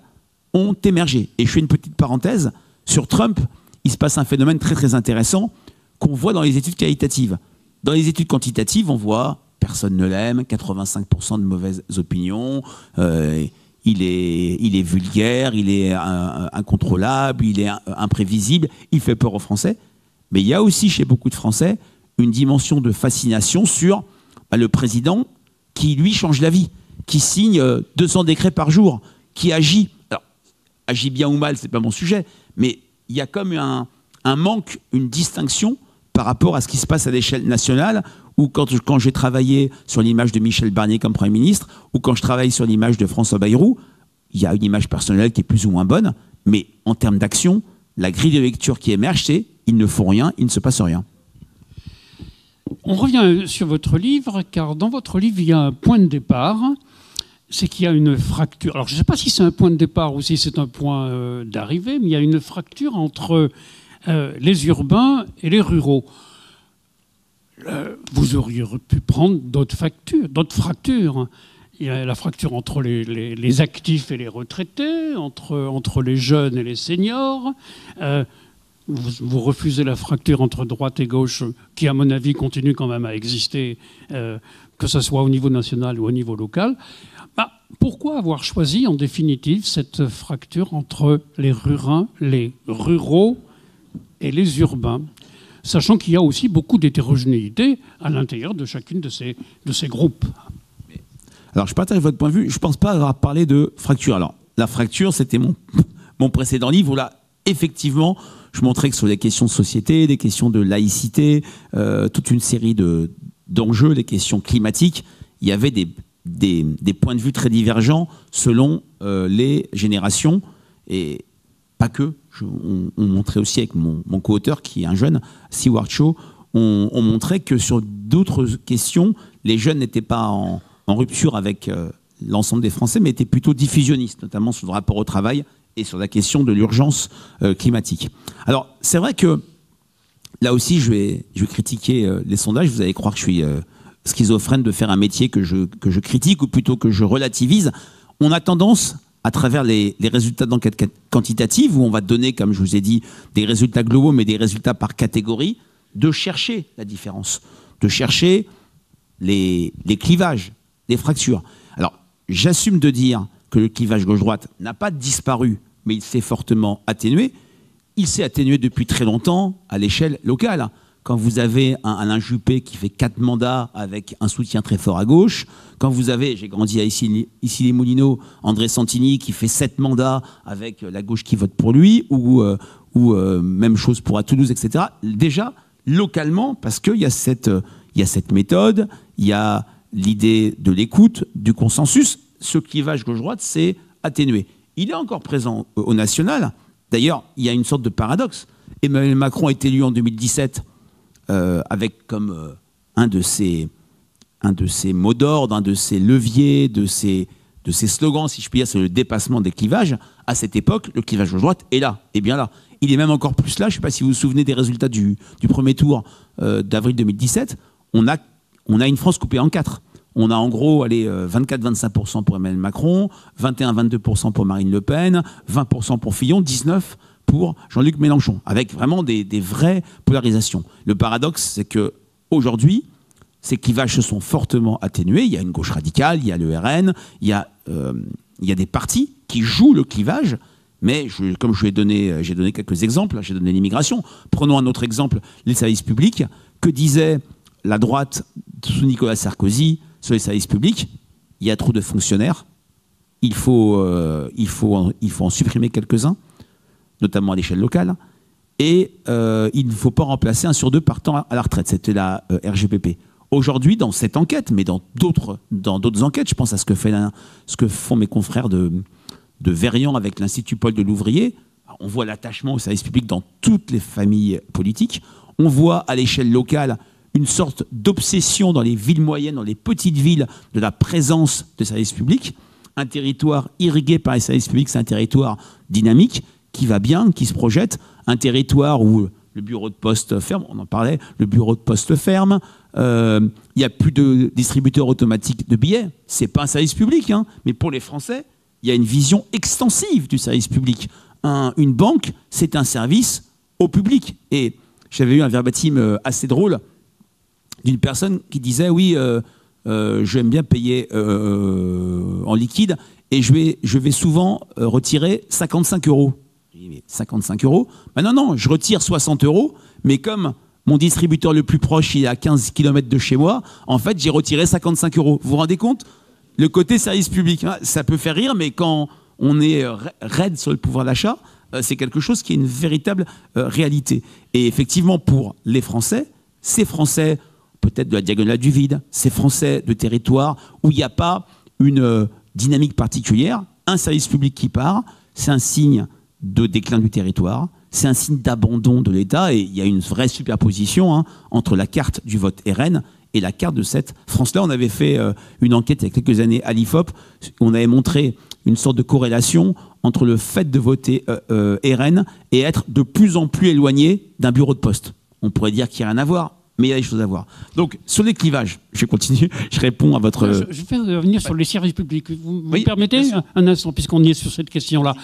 ont émergé. Et je fais une petite parenthèse, sur Trump, il se passe un phénomène très très intéressant qu'on voit dans les études qualitatives. Dans les études quantitatives, on voit personne ne l'aime, 85% de mauvaises opinions, il est vulgaire, il est incontrôlable, il est imprévisible, il fait peur aux Français. Mais il y a aussi chez beaucoup de Français une dimension de fascination sur le président qui, lui, change la vie, qui signe 200 décrets par jour, qui agit. Alors, agit bien ou mal, c'est pas mon sujet, mais il y a comme un manque, une distinction par rapport à ce qui se passe à l'échelle nationale, ou quand j'ai travaillé sur l'image de Michel Barnier comme Premier ministre, ou quand je travaille sur l'image de François Bayrou, il y a une image personnelle qui est plus ou moins bonne, mais en termes d'action, la grille de lecture qui émerge, c'est « ils ne font rien, il ne se passe rien ».
On revient sur votre livre, car dans votre livre, il y a un point de départ, c'est qu'il y a une fracture. Alors, je ne sais pas si c'est un point de départ ou si c'est un point d'arrivée, mais il y a une fracture entre les urbains et les ruraux. Vous auriez pu prendre d'autres fractures. Il y a la fracture entre les actifs et les retraités, entre les jeunes et les seniors. Vous refusez la fracture entre droite et gauche, qui, à mon avis, continue quand même à exister, que ce soit au niveau national ou au niveau local. Pourquoi avoir choisi, en définitive, cette fracture entre les ruraux et les urbains, sachant qu'il y a aussi beaucoup d'hétérogénéité à l'intérieur de chacune de ces groupes?
Alors, je partage votre point de vue. Je ne pense pas avoir parlé de fracture. Alors, la fracture, c'était mon précédent livre où là, effectivement, je montrais que sur les questions de société, des questions de laïcité, toute une série d'enjeux, les questions climatiques, il y avait des points de vue très divergents selon les générations, et pas que. On montrait aussi avec mon co-auteur, qui est un jeune, Seward Shaw, on montrait que sur d'autres questions, les jeunes n'étaient pas en rupture avec l'ensemble des Français, mais étaient plutôt diffusionnistes, notamment sur le rapport au travail et sur la question de l'urgence climatique. Alors, c'est vrai que là aussi, je vais critiquer les sondages. Vous allez croire que je suis schizophrène de faire un métier que je critique, ou plutôt que je relativise. On a tendance, à travers les résultats d'enquête quantitative, où on va donner, comme je vous ai dit, des résultats globaux, mais des résultats par catégorie, de chercher la différence, de chercher les clivages, les fractures. Alors, j'assume de dire que le clivage gauche-droite n'a pas disparu, mais il s'est fortement atténué. Il s'est atténué depuis très longtemps à l'échelle locale. Quand vous avez un Alain Juppé qui fait 4 mandats avec un soutien très fort à gauche, quand vous avez, j'ai grandi à Issy-les-Moulineaux, André Santini qui fait 7 mandats avec la gauche qui vote pour lui, ou même chose pour à Toulouse, etc. Déjà, localement, parce qu'il y a cette méthode, il y a l'idée de l'écoute, du consensus, ce clivage gauche-droite s'est atténué. Il est encore présent au national. D'ailleurs, il y a une sorte de paradoxe. Emmanuel Macron est élu en 2017 avec comme un de ses mots d'ordre, un de ses leviers, de ses slogans, si je puis dire, c'est le dépassement des clivages. À cette époque, le clivage gauche-droite est là, est bien là. Il est même encore plus là. Je ne sais pas si vous vous souvenez des résultats du premier tour d'avril 2017. On a une France coupée en 4. On a en gros 24-25% pour Emmanuel Macron, 21-22% pour Marine Le Pen, 20% pour Fillon, 19% pour Jean-Luc Mélenchon, avec vraiment des vraies polarisations. Le paradoxe, c'est qu'aujourd'hui, ces clivages se sont fortement atténués. Il y a une gauche radicale, il y a le RN, il y a des partis qui jouent le clivage, mais comme j'ai donné quelques exemples, j'ai donné l'immigration. Prenons un autre exemple, les services publics. Que disait la droite sous Nicolas Sarkozy sur les services publics? Il y a trop de fonctionnaires, il faut en supprimer quelques-uns, notamment à l'échelle locale, et il ne faut pas remplacer 1 sur 2 partant à la retraite. C'était la RGPP. Aujourd'hui, dans cette enquête, mais dans d'autres enquêtes, je pense à ce que font mes confrères de Verian avec l'Institut Paul de l'Ouvrier, on voit l'attachement au service public dans toutes les familles politiques. On voit à l'échelle locale une sorte d'obsession dans les villes moyennes, dans les petites villes, de la présence de services publics. Un territoire irrigué par les services publics, c'est un territoire dynamique, qui va bien, qui se projette. Un territoire où le bureau de poste ferme, on en parlait, le bureau de poste ferme. Il n'y a plus de distributeurs automatiques de billets. Ce n'est pas un service public, hein, mais pour les Français, il y a une vision extensive du service public. Une banque, c'est un service au public. Et j'avais eu un verbatim assez drôle d'une personne qui disait, oui, j'aime bien payer en liquide et je vais souvent retirer 55 €. Je dis, mais 55 €? Ben non, je retire 60 €, mais comme mon distributeur le plus proche, il est à 15 km de chez moi, en fait, j'ai retiré 55 €. Vous vous rendez compte? Le côté service public, hein, ça peut faire rire, mais quand on est raide sur le pouvoir d'achat, c'est quelque chose qui est une véritable réalité. Et effectivement, pour les Français, ces Français peut-être de la diagonale du vide, ces Français de territoire où il n'y a pas une dynamique particulière, un service public qui part, c'est un signe de déclin du territoire, c'est un signe d'abandon de l'État, et il y a une vraie superposition entre la carte du vote RN et la carte de cette France-là. On avait fait une enquête il y a quelques années à l'IFOP, on avait montré une sorte de corrélation entre le fait de voter RN et être de plus en plus éloigné d'un bureau de poste. On pourrait dire qu'il n'y a rien à voir, mais il y a des choses à voir. Donc, sur les clivages, je vais continuer, je réponds à votre...
Je vais revenir sur les services publics. Vous me permettez un instant, puisqu'on y est sur cette question-là.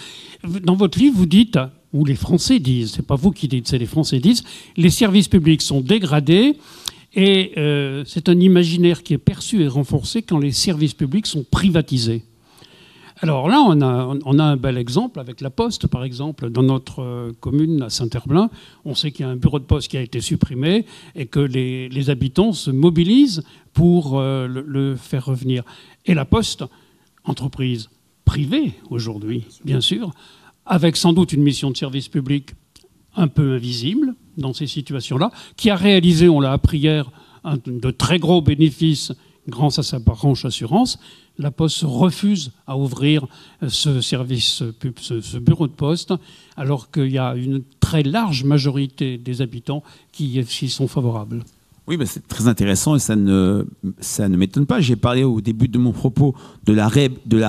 Dans votre livre, vous dites, ou les Français disent, c'est pas vous qui dites, c'est les Français disent, les services publics sont dégradés et c'est un imaginaire qui est perçu et renforcé quand les services publics sont privatisés. Alors là, on a un bel exemple avec la Poste, par exemple. Dans notre commune, à Saint-Herblain, on sait qu'il y a un bureau de poste qui a été supprimé et que les habitants se mobilisent pour le faire revenir. Et la Poste, entreprise privée aujourd'hui, bien sûr, avec sans doute une mission de service public un peu invisible dans ces situations-là, qui a réalisé, on l'a appris hier, de très gros bénéfices grâce à sa branche assurance. La Poste se refuse à ouvrir ce bureau de poste, alors qu'il y a une très large majorité des habitants qui y sont favorables.
Oui, ben c'est très intéressant et ça ne m'étonne pas. J'ai parlé au début de mon propos de la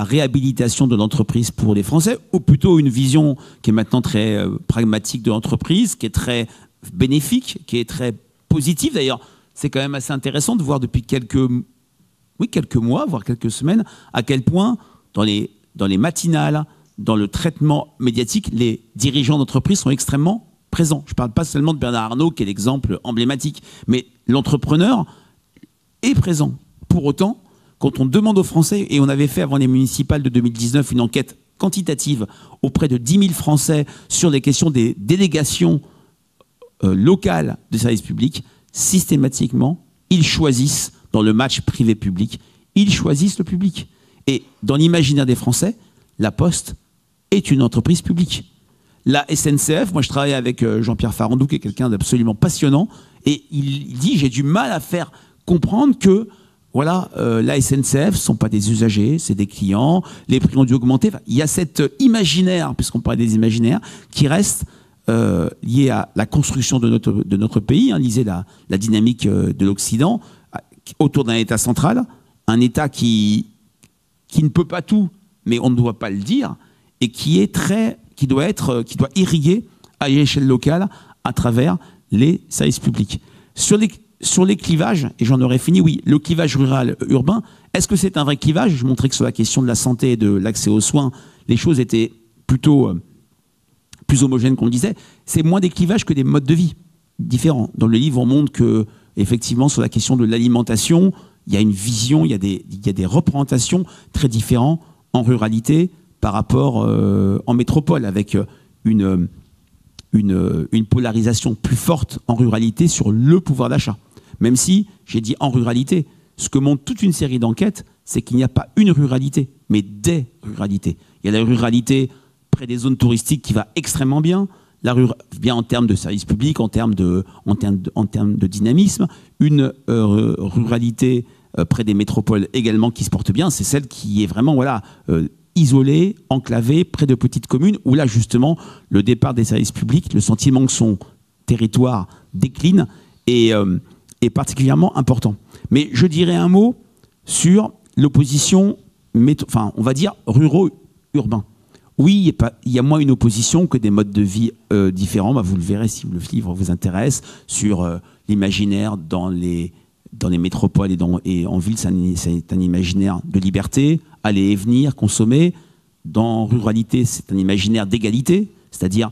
réhabilitation de l'entreprise pour les Français, ou plutôt une vision qui est maintenant très pragmatique de l'entreprise, qui est très bénéfique, qui est très positive. D'ailleurs, c'est quand même assez intéressant de voir depuis quelques mois, voire quelques semaines, à quel point, dans les matinales, dans le traitement médiatique, les dirigeants d'entreprise sont extrêmement présents. Je ne parle pas seulement de Bernard Arnault, qui est l'exemple emblématique, mais l'entrepreneur est présent. Pour autant, quand on demande aux Français, et on avait fait avant les municipales de 2019 une enquête quantitative auprès de 10 000 Français sur les questions des délégations locales de services publics, systématiquement, ils choisissent dans le match privé-public, ils choisissent le public. Et dans l'imaginaire des Français, la Poste est une entreprise publique. La SNCF, moi je travaille avec Jean-Pierre Farandou, qui est quelqu'un d'absolument passionnant, et il dit, j'ai du mal à faire comprendre que voilà, la SNCF, ce ne sont pas des usagers, c'est des clients, les prix ont dû augmenter. Enfin, il y a cet imaginaire, puisqu'on parlait des imaginaires, qui reste lié à la construction de notre pays. Lisez la dynamique de l'Occident, autour d'un État central, un État qui ne peut pas tout, mais on ne doit pas le dire, et qui doit irriguer à l'échelle locale à travers les services publics. Sur les clivages, et j'en aurais fini, oui, le clivage rural-urbain, est-ce que c'est un vrai clivage? Je montrais que sur la question de la santé et de l'accès aux soins, les choses étaient plutôt plus homogènes qu'on le disait. C'est moins des clivages que des modes de vie différents. Dans le livre, on montre que effectivement, sur la question de l'alimentation, il y a une vision, il y a des représentations très différentes en ruralité par rapport en métropole, avec une polarisation plus forte en ruralité sur le pouvoir d'achat. Même si, j'ai dit en ruralité, ce que montre toute une série d'enquêtes, c'est qu'il n'y a pas une ruralité, mais des ruralités. Il y a la ruralité près des zones touristiques qui va extrêmement bien, bien en termes de services publics, en termes de dynamisme, une ruralité près des métropoles également qui se porte bien, c'est celle qui est vraiment isolée, enclavée, près de petites communes, où là justement le départ des services publics, le sentiment que son territoire décline est particulièrement important. Mais je dirais un mot sur l'opposition, on va dire ruraux-urbains. Oui, il y a moins une opposition que des modes de vie différents. Vous le verrez si le livre vous intéresse, sur l'imaginaire dans les métropoles et en ville, c'est un imaginaire de liberté, aller et venir, consommer. Dans ruralité, c'est un imaginaire d'égalité, c'est-à-dire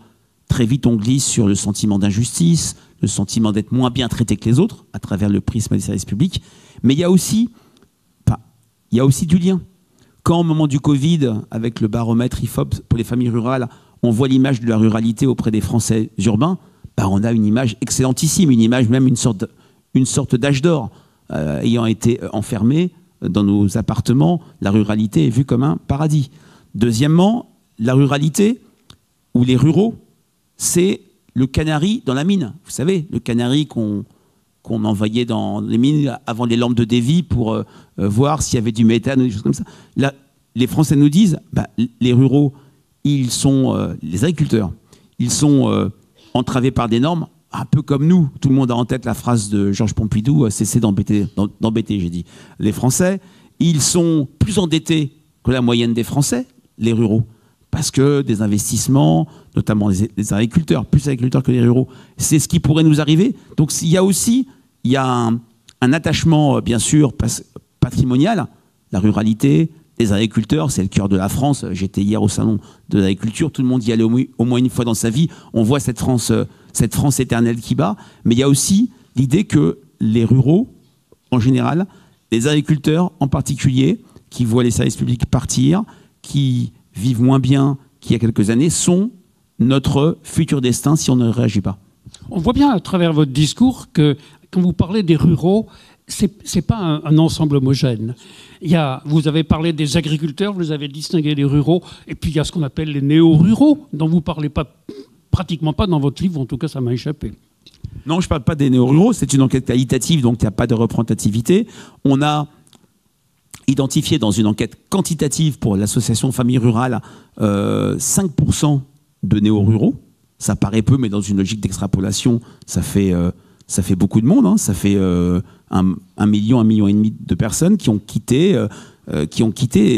très vite on glisse sur le sentiment d'injustice, le sentiment d'être moins bien traité que les autres à travers le prisme des services publics. Mais il y a aussi il y a aussi du lien. Quand au moment du Covid, avec le baromètre IFOP pour les familles rurales, on voit l'image de la ruralité auprès des Français urbains, bah on a une image excellentissime, une image même une sorte d'âge d'or. Ayant été enfermés dans nos appartements, la ruralité est vue comme un paradis. Deuxièmement, la ruralité, ou les ruraux, c'est le canari dans la mine. Vous savez, le canari qu'on envoyait dans les mines avant les lampes de Davy pour voir s'il y avait du méthane ou des choses comme ça. Là, les Français nous disent, bah, les ruraux, ils sont, les agriculteurs, ils sont entravés par des normes, un peu comme nous. Tout le monde a en tête la phrase de Georges Pompidou, cessez d'embêter, j'ai dit. Les Français, ils sont plus endettés que la moyenne des Français, les ruraux, parce que des investissements, notamment les agriculteurs, plus agriculteurs que les ruraux, c'est ce qui pourrait nous arriver. Donc il y a un attachement, bien sûr, patrimonial, la ruralité, les agriculteurs, c'est le cœur de la France. J'étais hier au salon de l'agriculture, tout le monde y allait au moins une fois dans sa vie. On voit cette France éternelle qui bat. Mais il y a aussi l'idée que les ruraux, en général, les agriculteurs en particulier, qui voient les services publics partir, qui vivent moins bien qu'il y a quelques années, sont notre futur destin si on ne réagit pas.
On voit bien à travers votre discours que quand vous parlez des ruraux, c'est pas un ensemble homogène. Vous avez parlé des agriculteurs, vous avez distingué les ruraux, et puis il y a ce qu'on appelle les néo-ruraux, dont vous ne parlez pratiquement pas dans votre livre, en tout cas ça m'a échappé.
Non, je ne parle pas des néo-ruraux, c'est une enquête qualitative, donc il n'y a pas de représentativité. On a identifié dans une enquête quantitative pour l'association Famille Rurale 5% de néo-ruraux. Ça paraît peu, mais dans une logique d'extrapolation, ça fait beaucoup de monde, hein. Ça fait 1 million, 1,5 million de personnes qui ont quitté,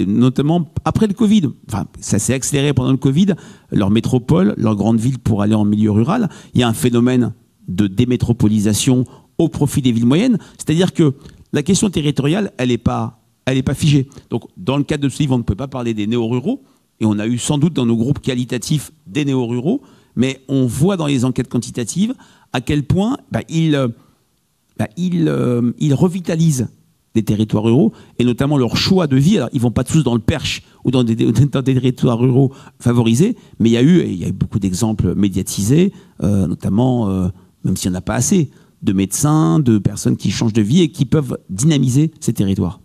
notamment après le Covid. Enfin, ça s'est accéléré pendant le Covid, leur métropole, leur grande ville pour aller en milieu rural. Il y a un phénomène de démétropolisation au profit des villes moyennes. C'est-à-dire que la question territoriale, elle n'est pas figée. Donc, dans le cadre de ce livre, on ne peut pas parler des néo-ruraux, et on a eu sans doute dans nos groupes qualitatifs des néo-ruraux, mais on voit dans les enquêtes quantitatives à quel point ils revitalisent des territoires ruraux, et notamment leur choix de vie. Alors, ils ne vont pas tous dans le Perche ou dans des territoires ruraux favorisés, mais il y a eu beaucoup d'exemples médiatisés, notamment, même s'il n'y en a pas assez, de médecins, de personnes qui changent de vie et qui peuvent dynamiser ces territoires.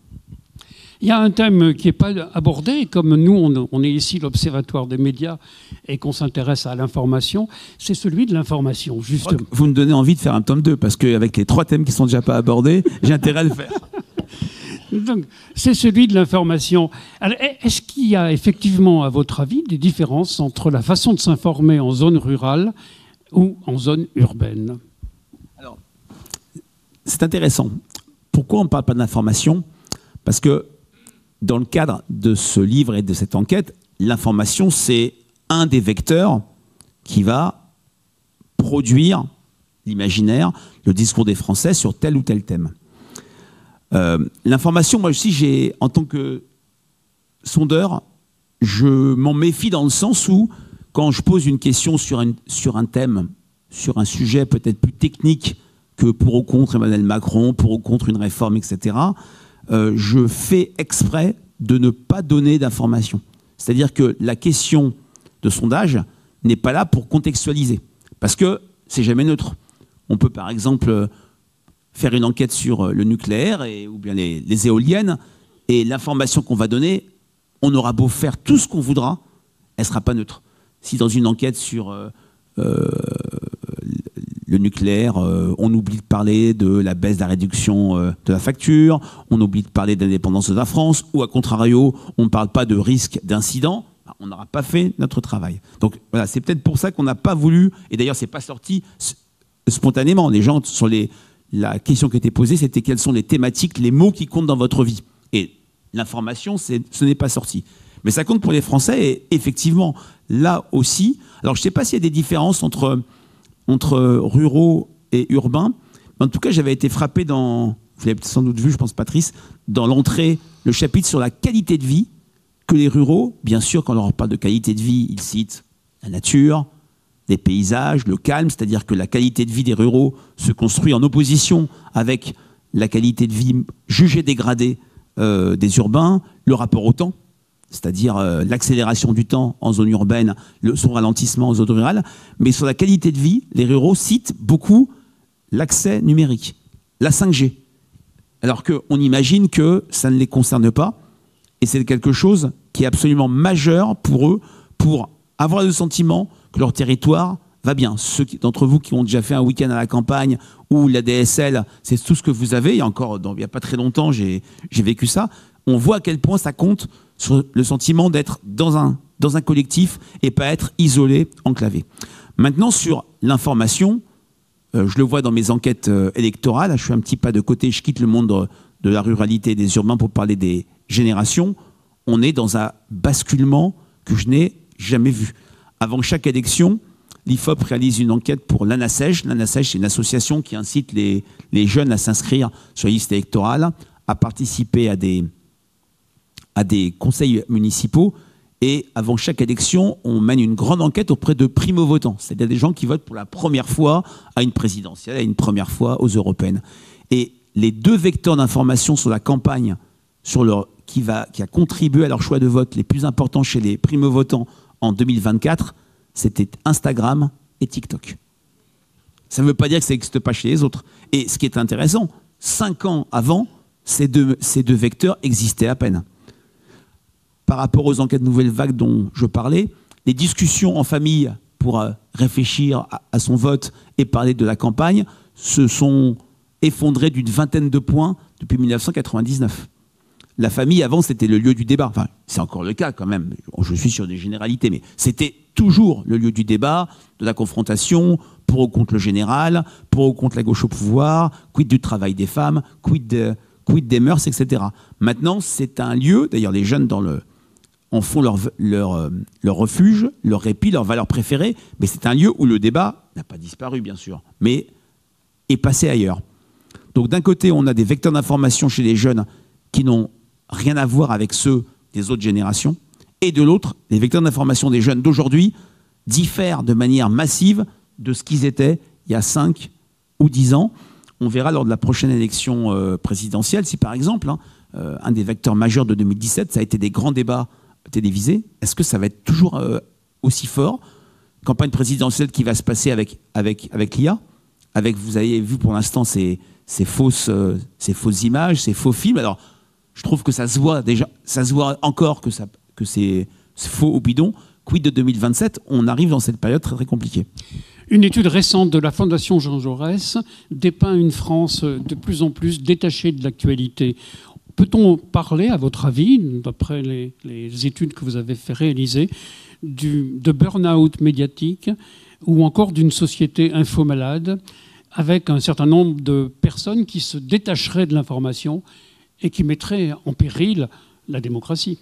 Il y a un thème qui n'est pas abordé, comme nous, on est ici l'Observatoire des médias et qu'on s'intéresse à l'information, c'est celui de l'information, justement.
Vous me donnez envie de faire un tome 2, parce qu'avec les 3 thèmes qui ne sont déjà pas abordés, j'ai intérêt à le faire.
Donc, c'est celui de l'information. Alors, est-ce qu'il y a effectivement, à votre avis, des différences entre la façon de s'informer en zone rurale ou en zone urbaine?
Alors, c'est intéressant. Pourquoi on ne parle pas d'information? Parce que dans le cadre de ce livre et de cette enquête, l'information, c'est un des vecteurs qui va produire l'imaginaire, le discours des Français sur tel ou tel thème. L'information, moi aussi, en tant que sondeur, je m'en méfie dans le sens où, quand je pose une question sur un thème, sur un sujet peut-être plus technique que pour ou contre Emmanuel Macron, pour ou contre une réforme, etc., je fais exprès de ne pas donner d'informations. C'est-à-dire que la question de sondage n'est pas là pour contextualiser, parce que c'est jamais neutre. On peut par exemple faire une enquête sur le nucléaire ou bien les éoliennes, et l'information qu'on va donner, on aura beau faire tout ce qu'on voudra, elle ne sera pas neutre. Si dans une enquête sur le nucléaire, on oublie de parler de la baisse de la réduction de la facture, on oublie de parler de l'indépendance de la France, ou à contrario, on ne parle pas de risque d'incident, on n'aura pas fait notre travail. Donc voilà, c'est peut-être pour ça qu'on n'a pas voulu, et d'ailleurs c'est pas sorti spontanément. Les gens, la question qui était posée, c'était quelles sont les thématiques, les mots qui comptent dans votre vie. Et l'information, ce n'est pas sorti. Mais ça compte pour les Français, et effectivement, là aussi, alors je ne sais pas s'il y a des différences entre ruraux et urbains, mais en tout cas, j'avais été frappé vous l'avez sans doute vu, je pense, Patrice, dans l'entrée, le chapitre sur la qualité de vie, que les ruraux, bien sûr, quand on leur parle de qualité de vie, ils citent la nature, les paysages, le calme, c'est-à-dire que la qualité de vie des ruraux se construit en opposition avec la qualité de vie jugée dégradée des urbains, le rapport au temps, c'est-à-dire l'accélération du temps en zone urbaine, son ralentissement en zone rurale. Mais sur la qualité de vie, les ruraux citent beaucoup l'accès numérique, la 5G. Alors qu'on imagine que ça ne les concerne pas. Et c'est quelque chose qui est absolument majeur pour eux, pour avoir le sentiment que leur territoire va bien. Ceux d'entre vous qui ont déjà fait un week-end à la campagne ou la DSL, c'est tout ce que vous avez. Il n'y a pas très longtemps, j'ai vécu ça. On voit à quel point ça compte sur le sentiment d'être dans un collectif et pas être isolé, enclavé. Maintenant, sur l'information, je le vois dans mes enquêtes électorales, je fais un petit pas de côté, je quitte le monde de la ruralité et des urbains pour parler des générations. On est dans un basculement que je n'ai jamais vu. Avant chaque élection, l'IFOP réalise une enquête pour l'ANASEJ. L'ANASEJ, c'est une association qui incite les jeunes à s'inscrire sur les listes électorales, à participer à des conseils municipaux. Et avant chaque élection, on mène une grande enquête auprès de primo-votants, c'est-à-dire des gens qui votent pour la première fois à une présidentielle, à une première fois aux européennes. Et les deux vecteurs d'information sur la campagne, qui a contribué à leur choix de vote les plus importants chez les primo-votants en 2024, c'était Instagram et TikTok. Ça ne veut pas dire que ça n'existe pas chez les autres. Et ce qui est intéressant, 5 ans avant, ces deux vecteurs existaient à peine. Par rapport aux enquêtes nouvelles vagues dont je parlais, les discussions en famille pour réfléchir à son vote et parler de la campagne se sont effondrées d'une vingtaine de points depuis 1999. La famille, avant, c'était le lieu du débat. Enfin, c'est encore le cas quand même. Je suis sur des généralités, mais c'était toujours le lieu du débat, de la confrontation, pour ou contre le général, pour ou contre la gauche au pouvoir, quid du travail des femmes, quid des mœurs, etc. Maintenant, c'est un lieu, d'ailleurs les jeunes en font leur refuge, leur répit, leur valeur préférée, mais c'est un lieu où le débat n'a pas disparu, bien sûr, mais est passé ailleurs. Donc d'un côté, on a des vecteurs d'information chez les jeunes qui n'ont rien à voir avec ceux des autres générations, et de l'autre, les vecteurs d'information des jeunes d'aujourd'hui diffèrent de manière massive de ce qu'ils étaient il y a 5 ou 10 ans. On verra lors de la prochaine élection présidentielle, si par exemple, un des vecteurs majeurs de 2017, ça a été des grands débats télévisés. Est-ce que ça va être toujours aussi fort? Campagne présidentielle qui va se passer avec l'IA, vous avez vu pour l'instant ces fausses images, ces faux films. Alors, je trouve que ça se voit déjà, ça se voit encore que c'est faux ou bidon. Quid de 2027? On arrive dans cette période très très compliquée.
Une étude récente de la Fondation Jean Jaurès dépeint une France de plus en plus détachée de l'actualité. Peut-on parler, à votre avis, d'après les études que vous avez fait réaliser, de burn-out médiatique ou encore d'une société infomalade avec un certain nombre de personnes qui se détacheraient de l'information et qui mettraient en péril la démocratie?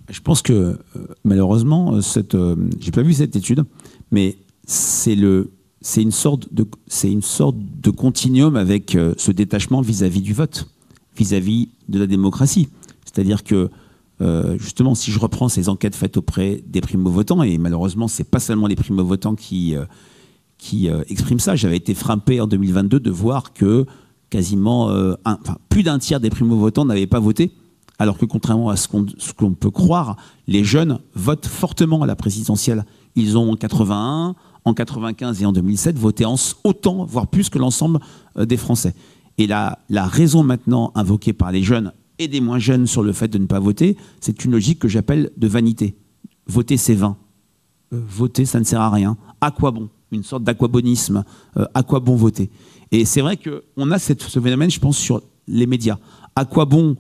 Je pense que, malheureusement, j'ai pas vu cette étude, mais c'est une sorte de continuum avec ce détachement vis-à-vis du vote, vis-à-vis de la démocratie. C'est-à-dire que, justement, si je reprends ces enquêtes faites auprès des primo-votants, et malheureusement, c'est pas seulement les primo-votants qui expriment ça. J'avais été frappé en 2022 de voir que quasiment plus d'un tiers des primo-votants n'avaient pas voté, alors que contrairement à ce qu'on peut croire, les jeunes votent fortement à la présidentielle. Ils ont en 81, en 95 et en 2007 voté autant, voire plus que l'ensemble des Français. Et la raison maintenant invoquée par les jeunes et des moins jeunes sur le fait de ne pas voter, c'est une logique que j'appelle de vanité. Voter, c'est vain. Voter, ça ne sert à rien. À quoi bon? Une sorte d'aquabonisme. À quoi bon voter? Et c'est vrai qu'on a ce phénomène, je pense, sur les médias. À quoi bon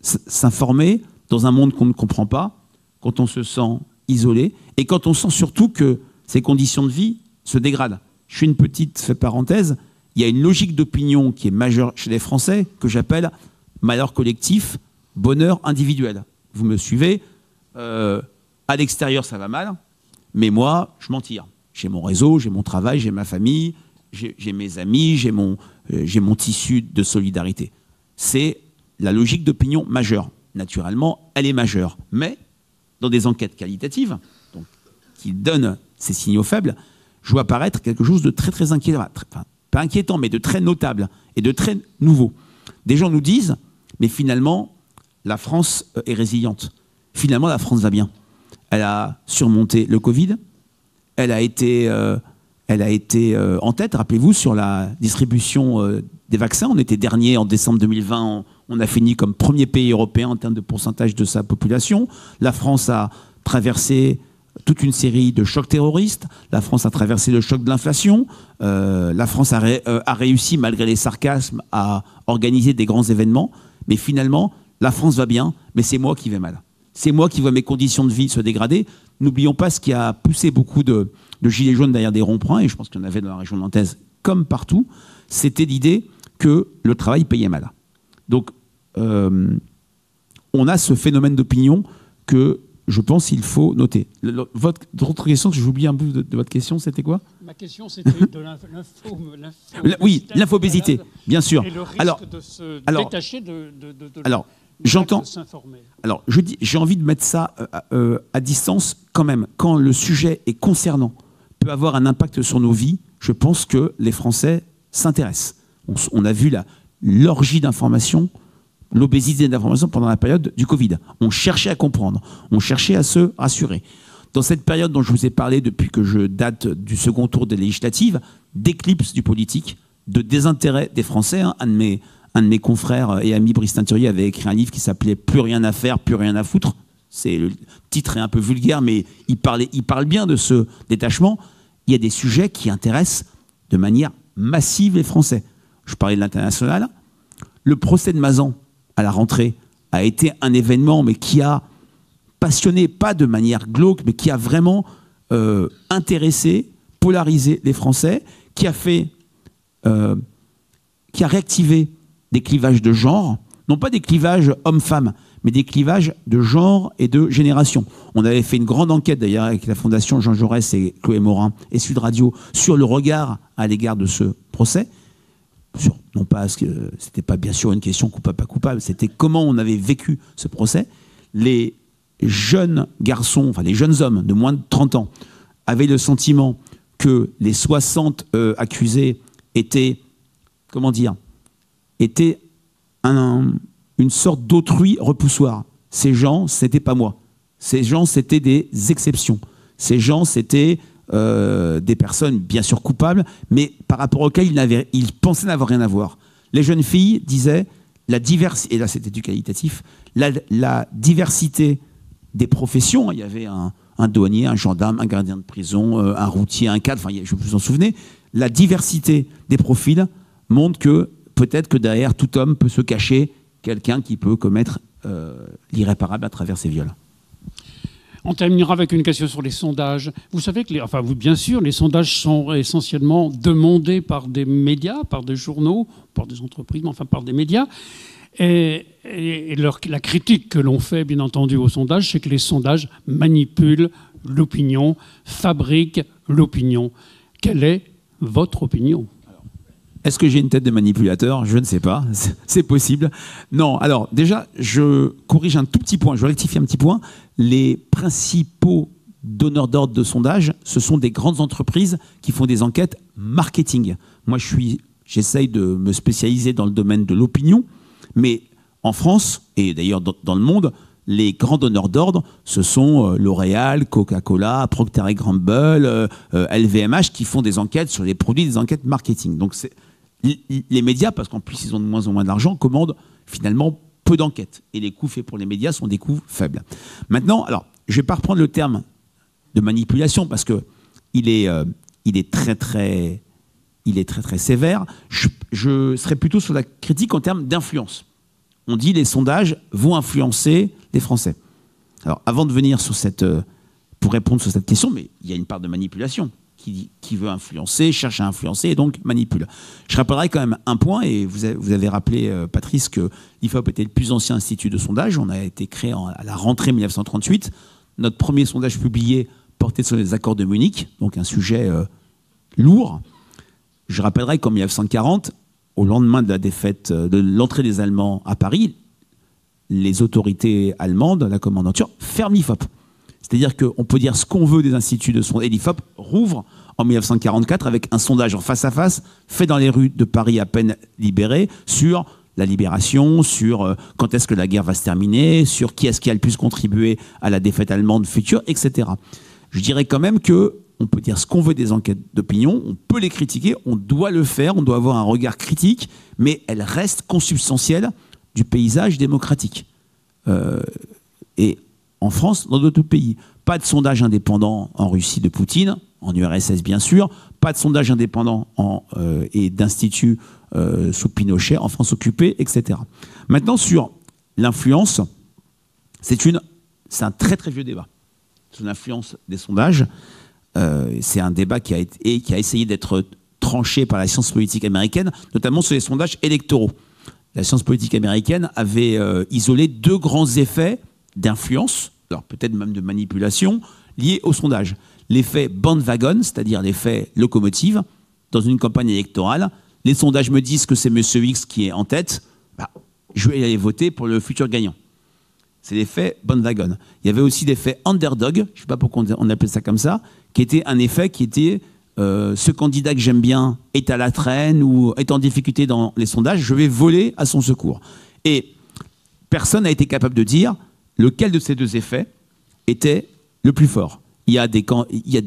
s'informer dans un monde qu'on ne comprend pas, quand on se sent isolé, et quand on sent surtout que ses conditions de vie se dégradent. Je fais une petite parenthèse. Il y a une logique d'opinion qui est majeure chez les Français, que j'appelle malheur collectif, bonheur individuel. Vous me suivez? À l'extérieur, ça va mal, mais moi, je m'en tire. J'ai mon réseau, j'ai mon travail, j'ai ma famille, j'ai mes amis, j'ai mon tissu de solidarité. C'est la logique d'opinion majeure. Naturellement, elle est majeure. Mais, dans des enquêtes qualitatives, donc, qui donnent ces signaux faibles, je vois apparaître quelque chose de très très inquiétant. Enfin, pas inquiétant, mais de très notable et de très nouveau. Des gens nous disent, Mais finalement, la France est résiliente. Finalement, la France va bien. Elle a surmonté le Covid. Elle a été en tête, rappelez-vous, sur la distribution des vaccins. On était dernier en décembre 2020. On a fini comme premier pays européen en termes de pourcentage de sa population. La France a traversé toute une série de chocs terroristes. La France a traversé le choc de l'inflation. La France a réussi, malgré les sarcasmes, à organiser des grands événements. Mais finalement, la France va bien, mais c'est moi qui vais mal. C'est moi qui vois mes conditions de vie se dégrader. N'oublions pas ce qui a poussé beaucoup de gilets jaunes derrière des ronds-points, et je pense qu'il y en avait dans la région nantaise comme partout, c'était l'idée que le travail payait mal. Donc, on a ce phénomène d'opinion que je pense qu'il faut noter. Votre question, j'ai oublié un bout de votre question, c'était quoi?
Ma question, c'était de l'infobésité.
Oui, l'infobésité, bien sûr.
Et le risque de se détacher de
j'entends.
s'informer.
Alors, j'ai envie de mettre ça à distance quand même. Quand le sujet est concernant, peut avoir un impact sur nos vies, je pense que les Français s'intéressent. On a vu l'orgie d'information, l'obésité d'information pendant la période du Covid. On cherchait à comprendre, on cherchait à se rassurer. Dans cette période dont je vous ai parlé depuis que je date du second tour des législatives, d'éclipse du politique, de désintérêt des Français, hein, un de mes confrères et amis, Brice Teinturier, avait écrit un livre qui s'appelait « Plus rien à faire, plus rien à foutre ». Le titre est un peu vulgaire, mais il parle bien de ce détachement. Il y a des sujets qui intéressent de manière massive les Français. Je parlais de l'international. Le procès de Mazan, à la rentrée, a été un événement, mais qui a passionné, pas de manière glauque, mais qui a vraiment intéressé, polarisé les Français, qui a réactivé des clivages de genre, non pas des clivages hommes-femmes, mais des clivages de genre et de génération. On avait fait une grande enquête d'ailleurs avec la Fondation Jean Jaurès et Chloé Morin et Sud Radio sur le regard à l'égard de ce procès. Non pas parce que c'était pas bien sûr une question coupable pas coupable, c'était comment on avait vécu ce procès. Les jeunes garçons, enfin les jeunes hommes de moins de 30 ans avaient le sentiment que les 60 accusés étaient, comment dire, étaient une sorte d'autrui repoussoir. Ces gens, c'était pas moi. Ces gens, c'était des exceptions. Ces gens, c'était des personnes bien sûr coupables, mais par rapport auxquelles ils pensaient n'avoir rien à voir. Les jeunes filles disaient la diversité, et là c'était du qualitatif, la diversité des professions. Il y avait un douanier, un gendarme, un gardien de prison, un routier, un cadre, enfin, je vous en souvenez. La diversité des profils montre que peut-être que derrière tout homme peut se cacher quelqu'un qui peut commettre l'irréparable à travers ses viols.
On terminera avec une question sur les sondages. Vous savez que, bien sûr, les sondages sont essentiellement demandés par des médias, par des journaux, par des entreprises, mais enfin par des médias. Et la critique que l'on fait, bien entendu, aux sondages, c'est que les sondages manipulent l'opinion, fabriquent l'opinion. Quelle est votre opinion ?
Est-ce que j'ai une tête de manipulateur? Je ne sais pas. C'est possible. Non. Alors, déjà, je corrige un tout petit point. Je rectifie un petit point. Les principaux donneurs d'ordre de sondage, ce sont des grandes entreprises qui font des enquêtes marketing. Moi, j'essaye de me spécialiser dans le domaine de l'opinion. Mais en France, et d'ailleurs dans le monde, les grands donneurs d'ordre, ce sont L'Oréal, Coca-Cola, Procter & Gamble, LVMH, qui font des enquêtes sur les produits, des enquêtes marketing. Donc, les médias, parce qu'en plus ils ont de moins en moins d'argent, commandent finalement peu d'enquêtes. Et les coûts faits pour les médias sont des coûts faibles. Maintenant, alors, je ne vais pas reprendre le terme de manipulation parce qu'il est très très sévère. Je serais plutôt sur la critique en termes d'influence. On dit les sondages vont influencer les Français. Alors, avant de venir pour répondre sur cette question, mais il y a une part de manipulation. Qui veut influencer, cherche à influencer et donc manipule. Je rappellerai quand même un point, et vous avez rappelé, Patrice, que l'IFOP était le plus ancien institut de sondage. On a été créé à la rentrée 1938. Notre premier sondage publié portait sur les accords de Munich, donc un sujet lourd. Je rappellerai qu'en 1940, au lendemain de la défaite, de l'entrée des Allemands à Paris, les autorités allemandes, la commandanture, ferment l'IFOP. C'est-à-dire qu'on peut dire ce qu'on veut des instituts de sondage. Et l'IFOP rouvre en 1944 avec un sondage en face à face fait dans les rues de Paris à peine libérées sur la libération, sur quand est-ce que la guerre va se terminer, sur qui est-ce qui a le plus contribué à la défaite allemande future, etc. Je dirais quand même que on peut dire ce qu'on veut des enquêtes d'opinion, on peut les critiquer, on doit le faire, on doit avoir un regard critique, mais elles restent consubstantielles du paysage démocratique. Et en France, dans d'autres pays, pas de sondage indépendant en Russie de Poutine, en URSS bien sûr, pas de sondage indépendant et d'institut sous Pinochet, en France occupée, etc. Maintenant, sur l'influence, c'est un très très vieux débat. Sur l'influence des sondages, c'est un débat qui a essayé d'être tranché par la science politique américaine, notamment sur les sondages électoraux. La science politique américaine avait isolé 2 grands effets d'influence, alors peut-être même de manipulation, liés au sondage. L'effet bandwagon, c'est-à-dire l'effet locomotive, dans une campagne électorale. Les sondages me disent que c'est M. X qui est en tête, je vais aller voter pour le futur gagnant. C'est l'effet bandwagon. Il y avait aussi l'effet underdog, je ne sais pas pourquoi on appelle ça comme ça, qui était un effet qui était ce candidat que j'aime bien est à la traîne ou est en difficulté dans les sondages, je vais voler à son secours. Et personne n'a été capable de dire lequel de ces 2 effets était le plus fort. Il y a des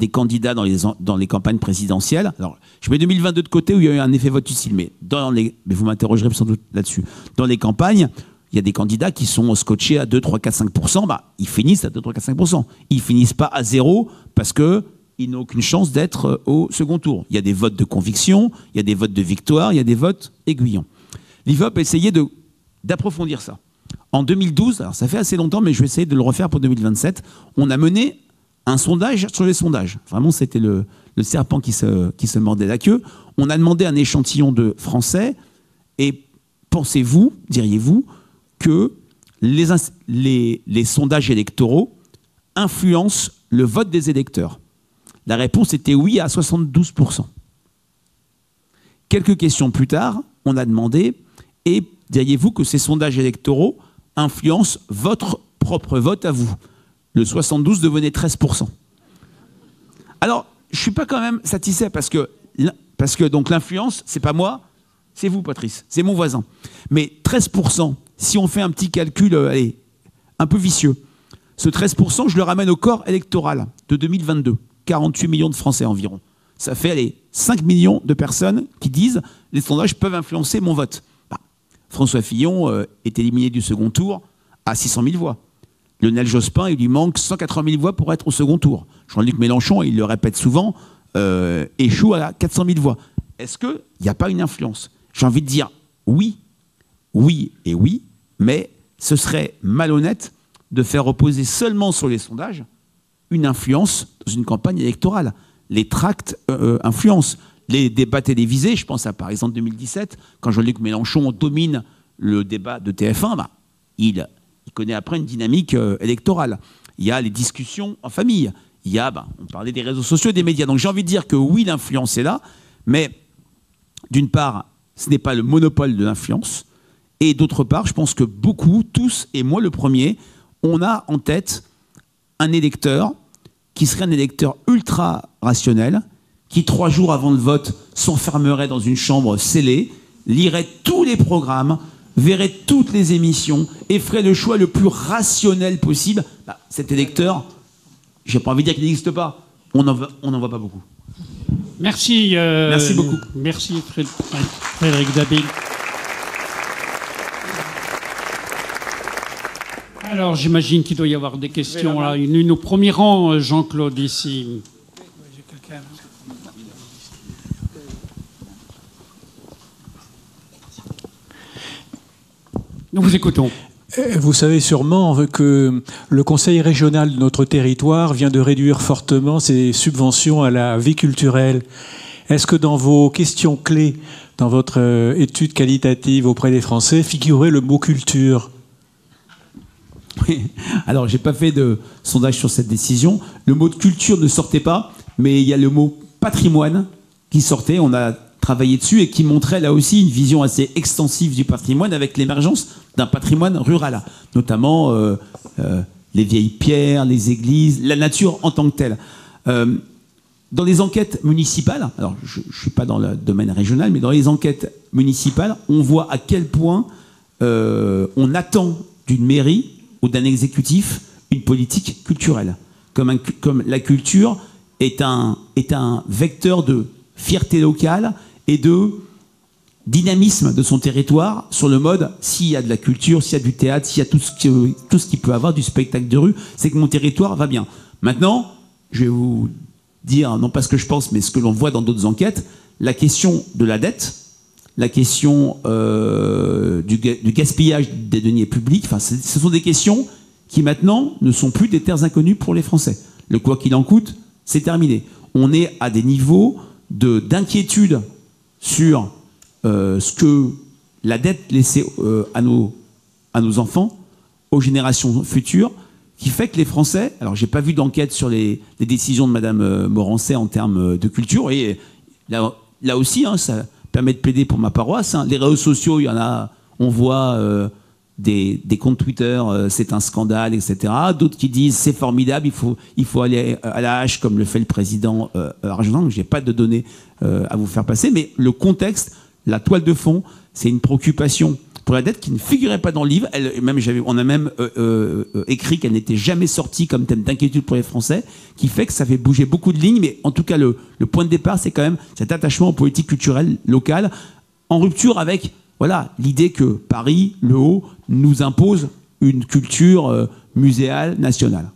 candidats dans les campagnes présidentielles. Alors, je mets 2022 de côté où il y a eu un effet vote utile, mais vous m'interrogerez sans doute là-dessus. Dans les campagnes, il y a des candidats qui sont scotchés à 2, 3, 4, 5%. Ils finissent à 2, 3, 4, 5%. Ils finissent pas à 0 parce qu'ils n'ont aucune chance d'être au second tour. Il y a des votes de conviction, il y a des votes de victoire, il y a des votes aiguillons. L'IFOP a essayé d'approfondir ça. En 2012, alors ça fait assez longtemps, mais je vais essayer de le refaire pour 2027, on a mené un sondage sur les sondages. Vraiment, c'était le serpent qui se mordait la queue. On a demandé un échantillon de Français et pensez-vous, diriez-vous, que les sondages électoraux influencent le vote des électeurs? La réponse était oui à 72%. Quelques questions plus tard, on a demandé, et diriez-vous que ces sondages électoraux influencent votre propre vote à vous? Le 72 devenait 13%. Alors, je ne suis pas quand même satisfait parce que donc l'influence, c'est pas moi, c'est vous, Patrice, c'est mon voisin. Mais 13%, si on fait un petit calcul, un peu vicieux, ce 13%, je le ramène au corps électoral de 2022, 48 millions de Français environ. Ça fait, 5 millions de personnes qui disent les sondages peuvent influencer mon vote. François Fillon est éliminé du second tour à 600 000 voix. Lionel Jospin, il lui manque 180 000 voix pour être au second tour. Jean-Luc Mélenchon, il le répète souvent, échoue à 400 000 voix. Est-ce qu'il n'y a pas une influence? J'ai envie de dire oui, et oui, mais ce serait malhonnête de faire reposer seulement sur les sondages une influence dans une campagne électorale. Les tracts influencent. Les débats télévisés, je pense à par exemple 2017, quand Jean-Luc Mélenchon domine le débat de TF1, il connaît après une dynamique électorale. Il y a les discussions en famille. Il y a, on parlait des réseaux sociaux et des médias. Donc j'ai envie de dire que oui, l'influence est là, mais d'une part, ce n'est pas le monopole de l'influence. Et d'autre part, je pense que beaucoup, tous, et moi le premier, on a en tête un électeur qui serait un électeur ultra rationnel, qui 3 jours avant le vote s'enfermerait dans une chambre scellée, lirait tous les programmes, verrait toutes les émissions et ferait le choix le plus rationnel possible. Cet électeur, j'ai pas envie de dire qu'il n'existe pas. On n'en voit pas beaucoup.
Merci.
Merci beaucoup.
Merci Frédéric Dabil. Alors j'imagine qu'il doit y avoir des questions là. Une au premier rang, Jean-Claude ici. Nous vous écoutons.
Vous savez sûrement que le Conseil régional de notre territoire vient de réduire fortement ses subventions à la vie culturelle. Est-ce que dans vos questions clés, dans votre étude qualitative auprès des Français, figurait le mot culture?
Oui. Alors, j'ai pas fait de sondage sur cette décision. Le mot de culture ne sortait pas, mais il y a le mot patrimoine qui sortait. On a travaillé dessus et qui montrait là aussi une vision assez extensive du patrimoine avec l'émergence d'un patrimoine rural, notamment les vieilles pierres, les églises, la nature en tant que telle. Dans les enquêtes municipales, alors je ne suis pas dans le domaine régional, mais dans les enquêtes municipales, on voit à quel point on attend d'une mairie ou d'un exécutif une politique culturelle. Comme la culture est un vecteur de fierté locale et de dynamisme de son territoire sur le mode, s'il y a de la culture, s'il y a du théâtre, s'il y a tout ce qui peut avoir, du spectacle de rue, c'est que mon territoire va bien. Maintenant, je vais vous dire, non pas ce que je pense, mais ce que l'on voit dans d'autres enquêtes, la question de la dette, la question du gaspillage des deniers publics, enfin, ce sont des questions qui maintenant ne sont plus des terres inconnues pour les Français. Le quoi qu'il en coûte, c'est terminé. On est à des niveaux d'inquiétude sur ce que la dette laissée à nos enfants, aux générations futures, qui fait que les Français, alors j'ai pas vu d'enquête sur les décisions de Madame Morancet en termes de culture, et là aussi, hein, ça permet de plaider pour ma paroisse, hein. Les réseaux sociaux, il y en a, on voit des comptes Twitter, c'est un scandale, etc. D'autres qui disent c'est formidable, il faut aller à la hache comme le fait le président argentin. Je n'ai pas de données à vous faire passer, mais le contexte, la toile de fond, c'est une préoccupation pour la dette qui ne figurait pas dans le livre. On a même écrit qu'elle n'était jamais sortie comme thème d'inquiétude pour les Français, qui fait que ça fait bouger beaucoup de lignes. Mais en tout cas, le point de départ, c'est quand même cet attachement aux politiques culturelles locales, en rupture avec l'idée que Paris, le Haut, nous impose une culture muséale nationale.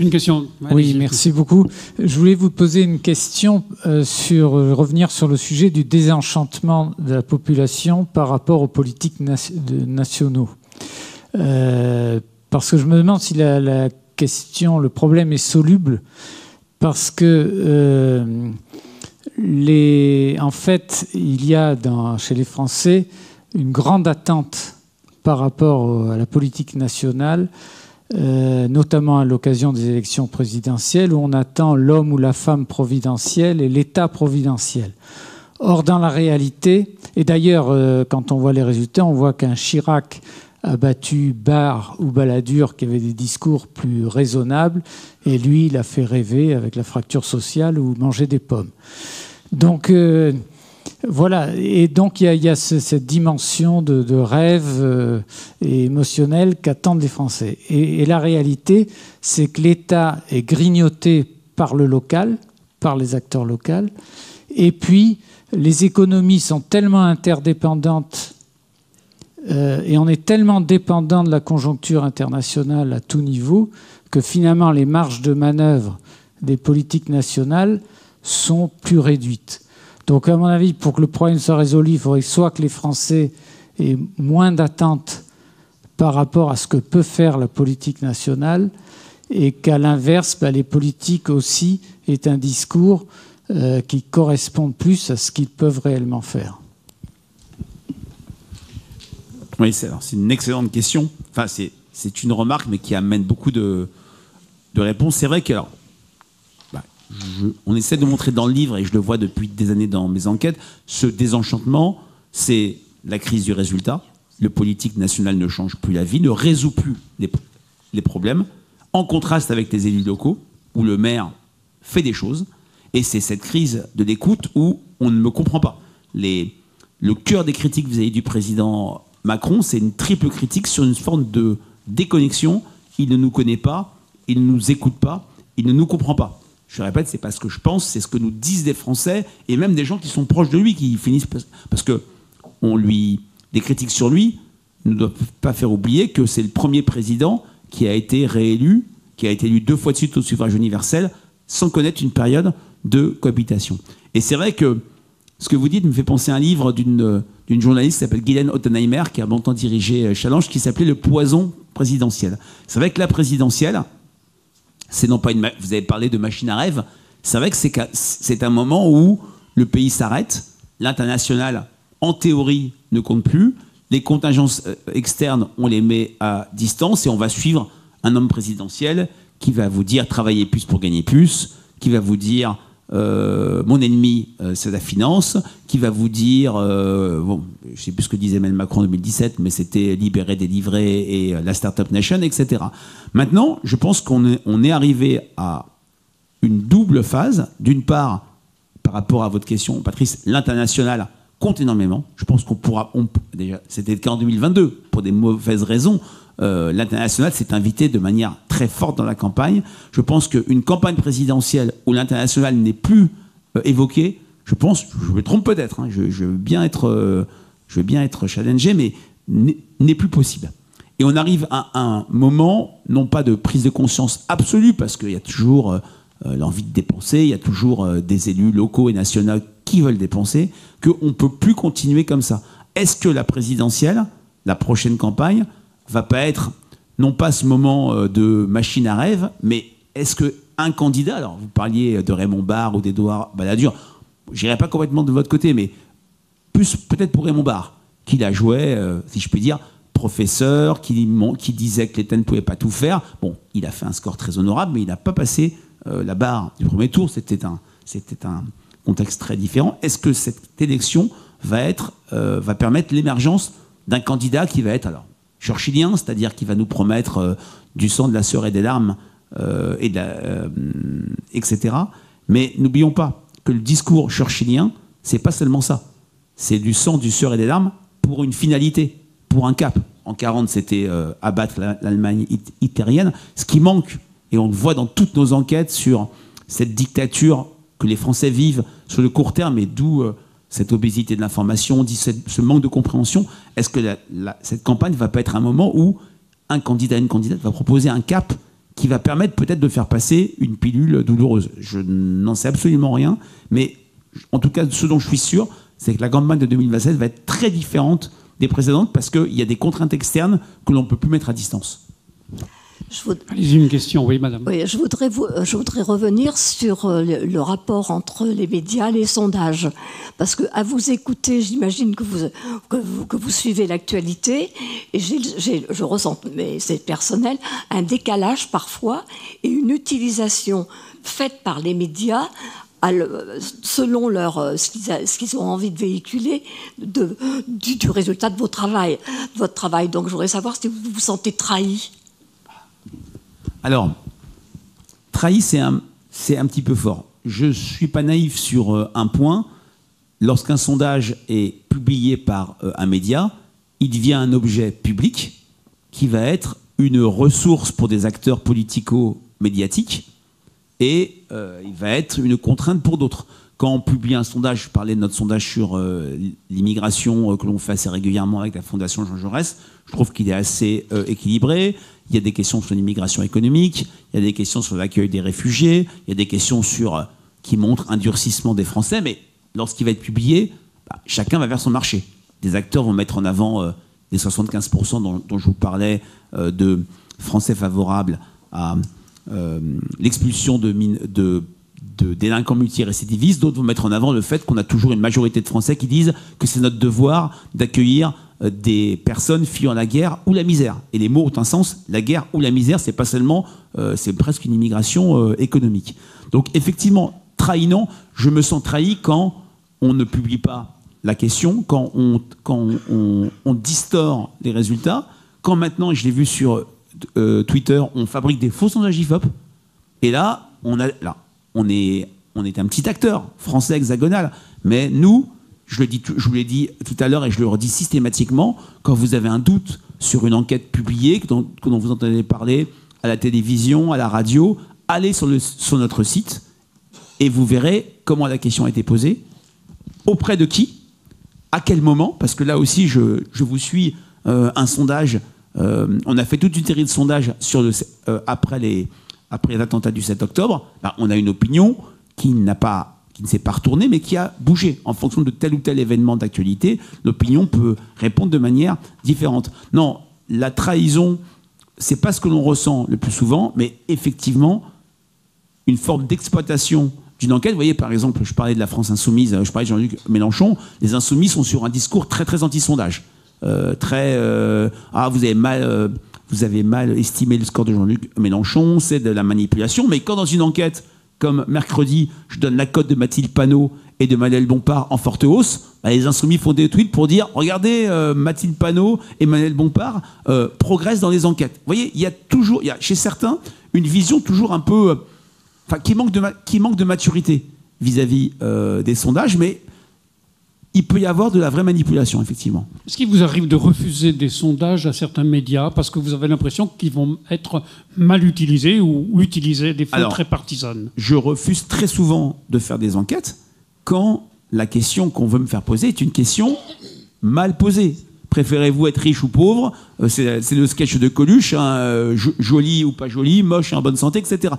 Une question.
Oui, merci beaucoup. Je voulais vous poser une question revenir sur le sujet du désenchantement de la population par rapport aux politiques nationaux. Parce que je me demande si la question, le problème est soluble, parce que en fait, il y a chez les Français une grande attente par rapport à la politique nationale, notamment à l'occasion des élections présidentielles, où on attend l'homme ou la femme providentielle et l'État providentiel. Or, dans la réalité, et d'ailleurs, quand on voit les résultats, on voit qu'un Chirac a battu Barre ou Balladur, qui avaient des discours plus raisonnables, et lui, il a fait rêver avec la fracture sociale ou manger des pommes. Donc, voilà. Et donc, il y a cette dimension de rêve et émotionnel qu'attendent les Français. Et la réalité, c'est que l'État est grignoté par le local, par les acteurs locaux, et puis les économies sont tellement interdépendantes et on est tellement dépendant de la conjoncture internationale à tout niveau que finalement les marges de manœuvre des politiques nationales sont plus réduites. Donc à mon avis, pour que le problème soit résolu, il faudrait soit que les Français aient moins d'attentes par rapport à ce que peut faire la politique nationale, et qu'à l'inverse, les politiques aussi aient un discours qui corresponde plus à ce qu'ils peuvent réellement faire.
Oui, c'est une excellente question. Enfin, c'est une remarque, mais qui amène beaucoup de réponses. C'est vrai que, on essaie de montrer dans le livre, et je le vois depuis des années dans mes enquêtes, ce désenchantement, c'est la crise du résultat. Le politique national ne change plus la vie, ne résout plus les problèmes, en contraste avec les élus locaux, où le maire fait des choses. Et c'est cette crise de l'écoute où on ne me comprend pas. Le cœur des critiques vis-à-vis du président Macron, c'est une triple critique sur une forme de déconnexion. Il ne nous connaît pas, il ne nous écoute pas, il ne nous comprend pas. Je répète, c'est pas ce que je pense, c'est ce que nous disent des Français et même des gens qui sont proches de lui, qui finissent parce que des critiques sur lui ne doivent pas faire oublier que c'est le premier président qui a été réélu, qui a été élu 2 fois de suite au suffrage universel, sans connaître une période de cohabitation. Et c'est vrai que ce que vous dites me fait penser à un livre d'une journaliste qui s'appelle Guylaine Ottenheimer, qui a longtemps dirigé Challenge, qui s'appelait Le poison présidentiel. C'est vrai que la présidentielle, c'est non pas vous avez parlé de machine à rêve, c'est vrai que c'est un moment où le pays s'arrête, l'international, en théorie, ne compte plus, les contingences externes, on les met à distance et on va suivre un homme présidentiel qui va vous dire travailler plus pour gagner plus, qui va vous dire mon ennemi c'est la finance, qui va vous dire je ne sais plus ce que disait Emmanuel Macron en 2017, mais c'était libérer, délivrer et la Startup Nation, etc. Maintenant, je pense qu'on est arrivé à une double phase. D'une part, par rapport à votre question, Patrice, l'international compte énormément. Je pense qu'on pourra... déjà, c'était le cas en 2022, pour des mauvaises raisons. L'international s'est invité de manière très forte dans la campagne. Je pense qu'une campagne présidentielle où l'international n'est plus évoqué, je me trompe peut-être, hein, je veux bien être challengé, mais n'est plus possible. Et on arrive à un moment, non pas de prise de conscience absolue, parce qu'il y a toujours l'envie de dépenser, il y a toujours des élus locaux et nationaux qui veulent dépenser, qu'on ne peut plus continuer comme ça. Est-ce que la présidentielle, la prochaine campagne, va pas être, non pas ce moment de machine à rêve, mais est-ce qu'un candidat, alors vous parliez de Raymond Barre ou d'Édouard Balladur, je n'irai pas complètement de votre côté, mais plus peut-être pour Raymond Barre, qui la jouait, si je puis dire, professeur, qui disait que l'État ne pouvait pas tout faire. Bon, il a fait un score très honorable, mais il n'a pas passé la barre du premier tour. C'était un contexte très différent. Est-ce que cette élection va permettre l'émergence d'un candidat qui va être alors churchillien, c'est-à-dire qui va nous promettre du sang, de la sueur et des larmes, etc. Mais n'oublions pas que le discours churchillien, c'est pas seulement ça. C'est du sang, du sueur et des larmes pour une finalité, pour un cap. En 40, c'était abattre l'Allemagne hitlérienne. Ce qui manque, et on le voit dans toutes nos enquêtes sur cette dictature que les Français vivent sur le court terme, et d'où cette obésité de l'information, ce manque de compréhension, est-ce que cette campagne ne va pas être un moment où un candidat, une candidate va proposer un cap qui va permettre peut-être de faire passer une pilule douloureuse? Je n'en sais absolument rien, mais en tout cas, ce dont je suis sûr, c'est que la campagne de 2027 va être très différente des précédentes parce qu'il y a des contraintes externes que l'on ne peut plus mettre à distance.
Allez-y, une question, oui, madame.
Oui, je voudrais revenir sur le rapport entre les médias et les sondages. Parce qu'à vous écouter, j'imagine que vous suivez l'actualité, et je ressens, mais c'est personnel, un décalage parfois et une utilisation faite par les médias selon ce qu'ils ont envie de véhiculer du résultat de votre travail. Donc je voudrais savoir si vous vous sentez trahi.
Alors, trahi, c'est un petit peu fort. Je ne suis pas naïf sur un point. Lorsqu'un sondage est publié par un média, il devient un objet public qui va être une ressource pour des acteurs politico-médiatiques et il va être une contrainte pour d'autres. Quand on publie un sondage, je parlais de notre sondage sur l'immigration que l'on fait assez régulièrement avec la Fondation Jean Jaurès, je trouve qu'il est assez équilibré. Il y a des questions sur l'immigration économique, il y a des questions sur l'accueil des réfugiés, il y a des questions qui montrent un durcissement des Français, mais lorsqu'il va être publié, chacun va vers son marché. Des acteurs vont mettre en avant les 75% dont je vous parlais de Français favorables à l'expulsion de délinquants multirécidivistes. D'autres vont mettre en avant le fait qu'on a toujours une majorité de Français qui disent que c'est notre devoir d'accueillir des personnes fuyant la guerre ou la misère. Et les mots ont un sens. La guerre ou la misère, c'est pas seulement, c'est presque une immigration économique. Donc effectivement, trahissant, je me sens trahi quand on ne publie pas la question, quand on distord les résultats, quand maintenant, et je l'ai vu sur Twitter, on fabrique des faux sondages IFOP. Et là, on est un petit acteur français hexagonal. Mais nous, je vous l'ai dit tout à l'heure et je le redis systématiquement, quand vous avez un doute sur une enquête publiée, dont vous entendez parler à la télévision, à la radio, allez sur notre site et vous verrez comment la question a été posée, auprès de qui, à quel moment, parce que là aussi, je vous suis un sondage, on a fait toute une série de sondages après les attentats du 7 octobre, on a une opinion qui ne s'est pas retournée, mais qui a bougé. En fonction de tel ou tel événement d'actualité, l'opinion peut répondre de manière différente. Non, la trahison, c'est pas ce que l'on ressent le plus souvent, mais effectivement, une forme d'exploitation d'une enquête. Vous voyez, par exemple, je parlais de la France insoumise, je parlais de Jean-Luc Mélenchon, les insoumis sont sur un discours très, très anti-sondage. Vous avez mal estimé le score de Jean-Luc Mélenchon, c'est de la manipulation. Mais quand dans une enquête, comme mercredi, je donne la cote de Mathilde Panot et de Manuel Bompard en forte hausse, les insoumis font des tweets pour dire « Regardez, Mathilde Panot et Manuel Bompard progressent dans les enquêtes ». Vous voyez, il y a chez certains une vision toujours un peu... qui manque de maturité vis-à-vis des sondages, mais il peut y avoir de la vraie manipulation, effectivement.
Est-ce qu'il vous arrive de refuser des sondages à certains médias parce que vous avez l'impression qu'ils vont être mal utilisés ou utiliser des fautes très partisanes?
Je refuse très souvent de faire des enquêtes quand la question qu'on veut me faire poser est une question mal posée. Préférez-vous être riche ou pauvre? C'est le sketch de Coluche, hein, joli ou pas joli, moche et en bonne santé, etc.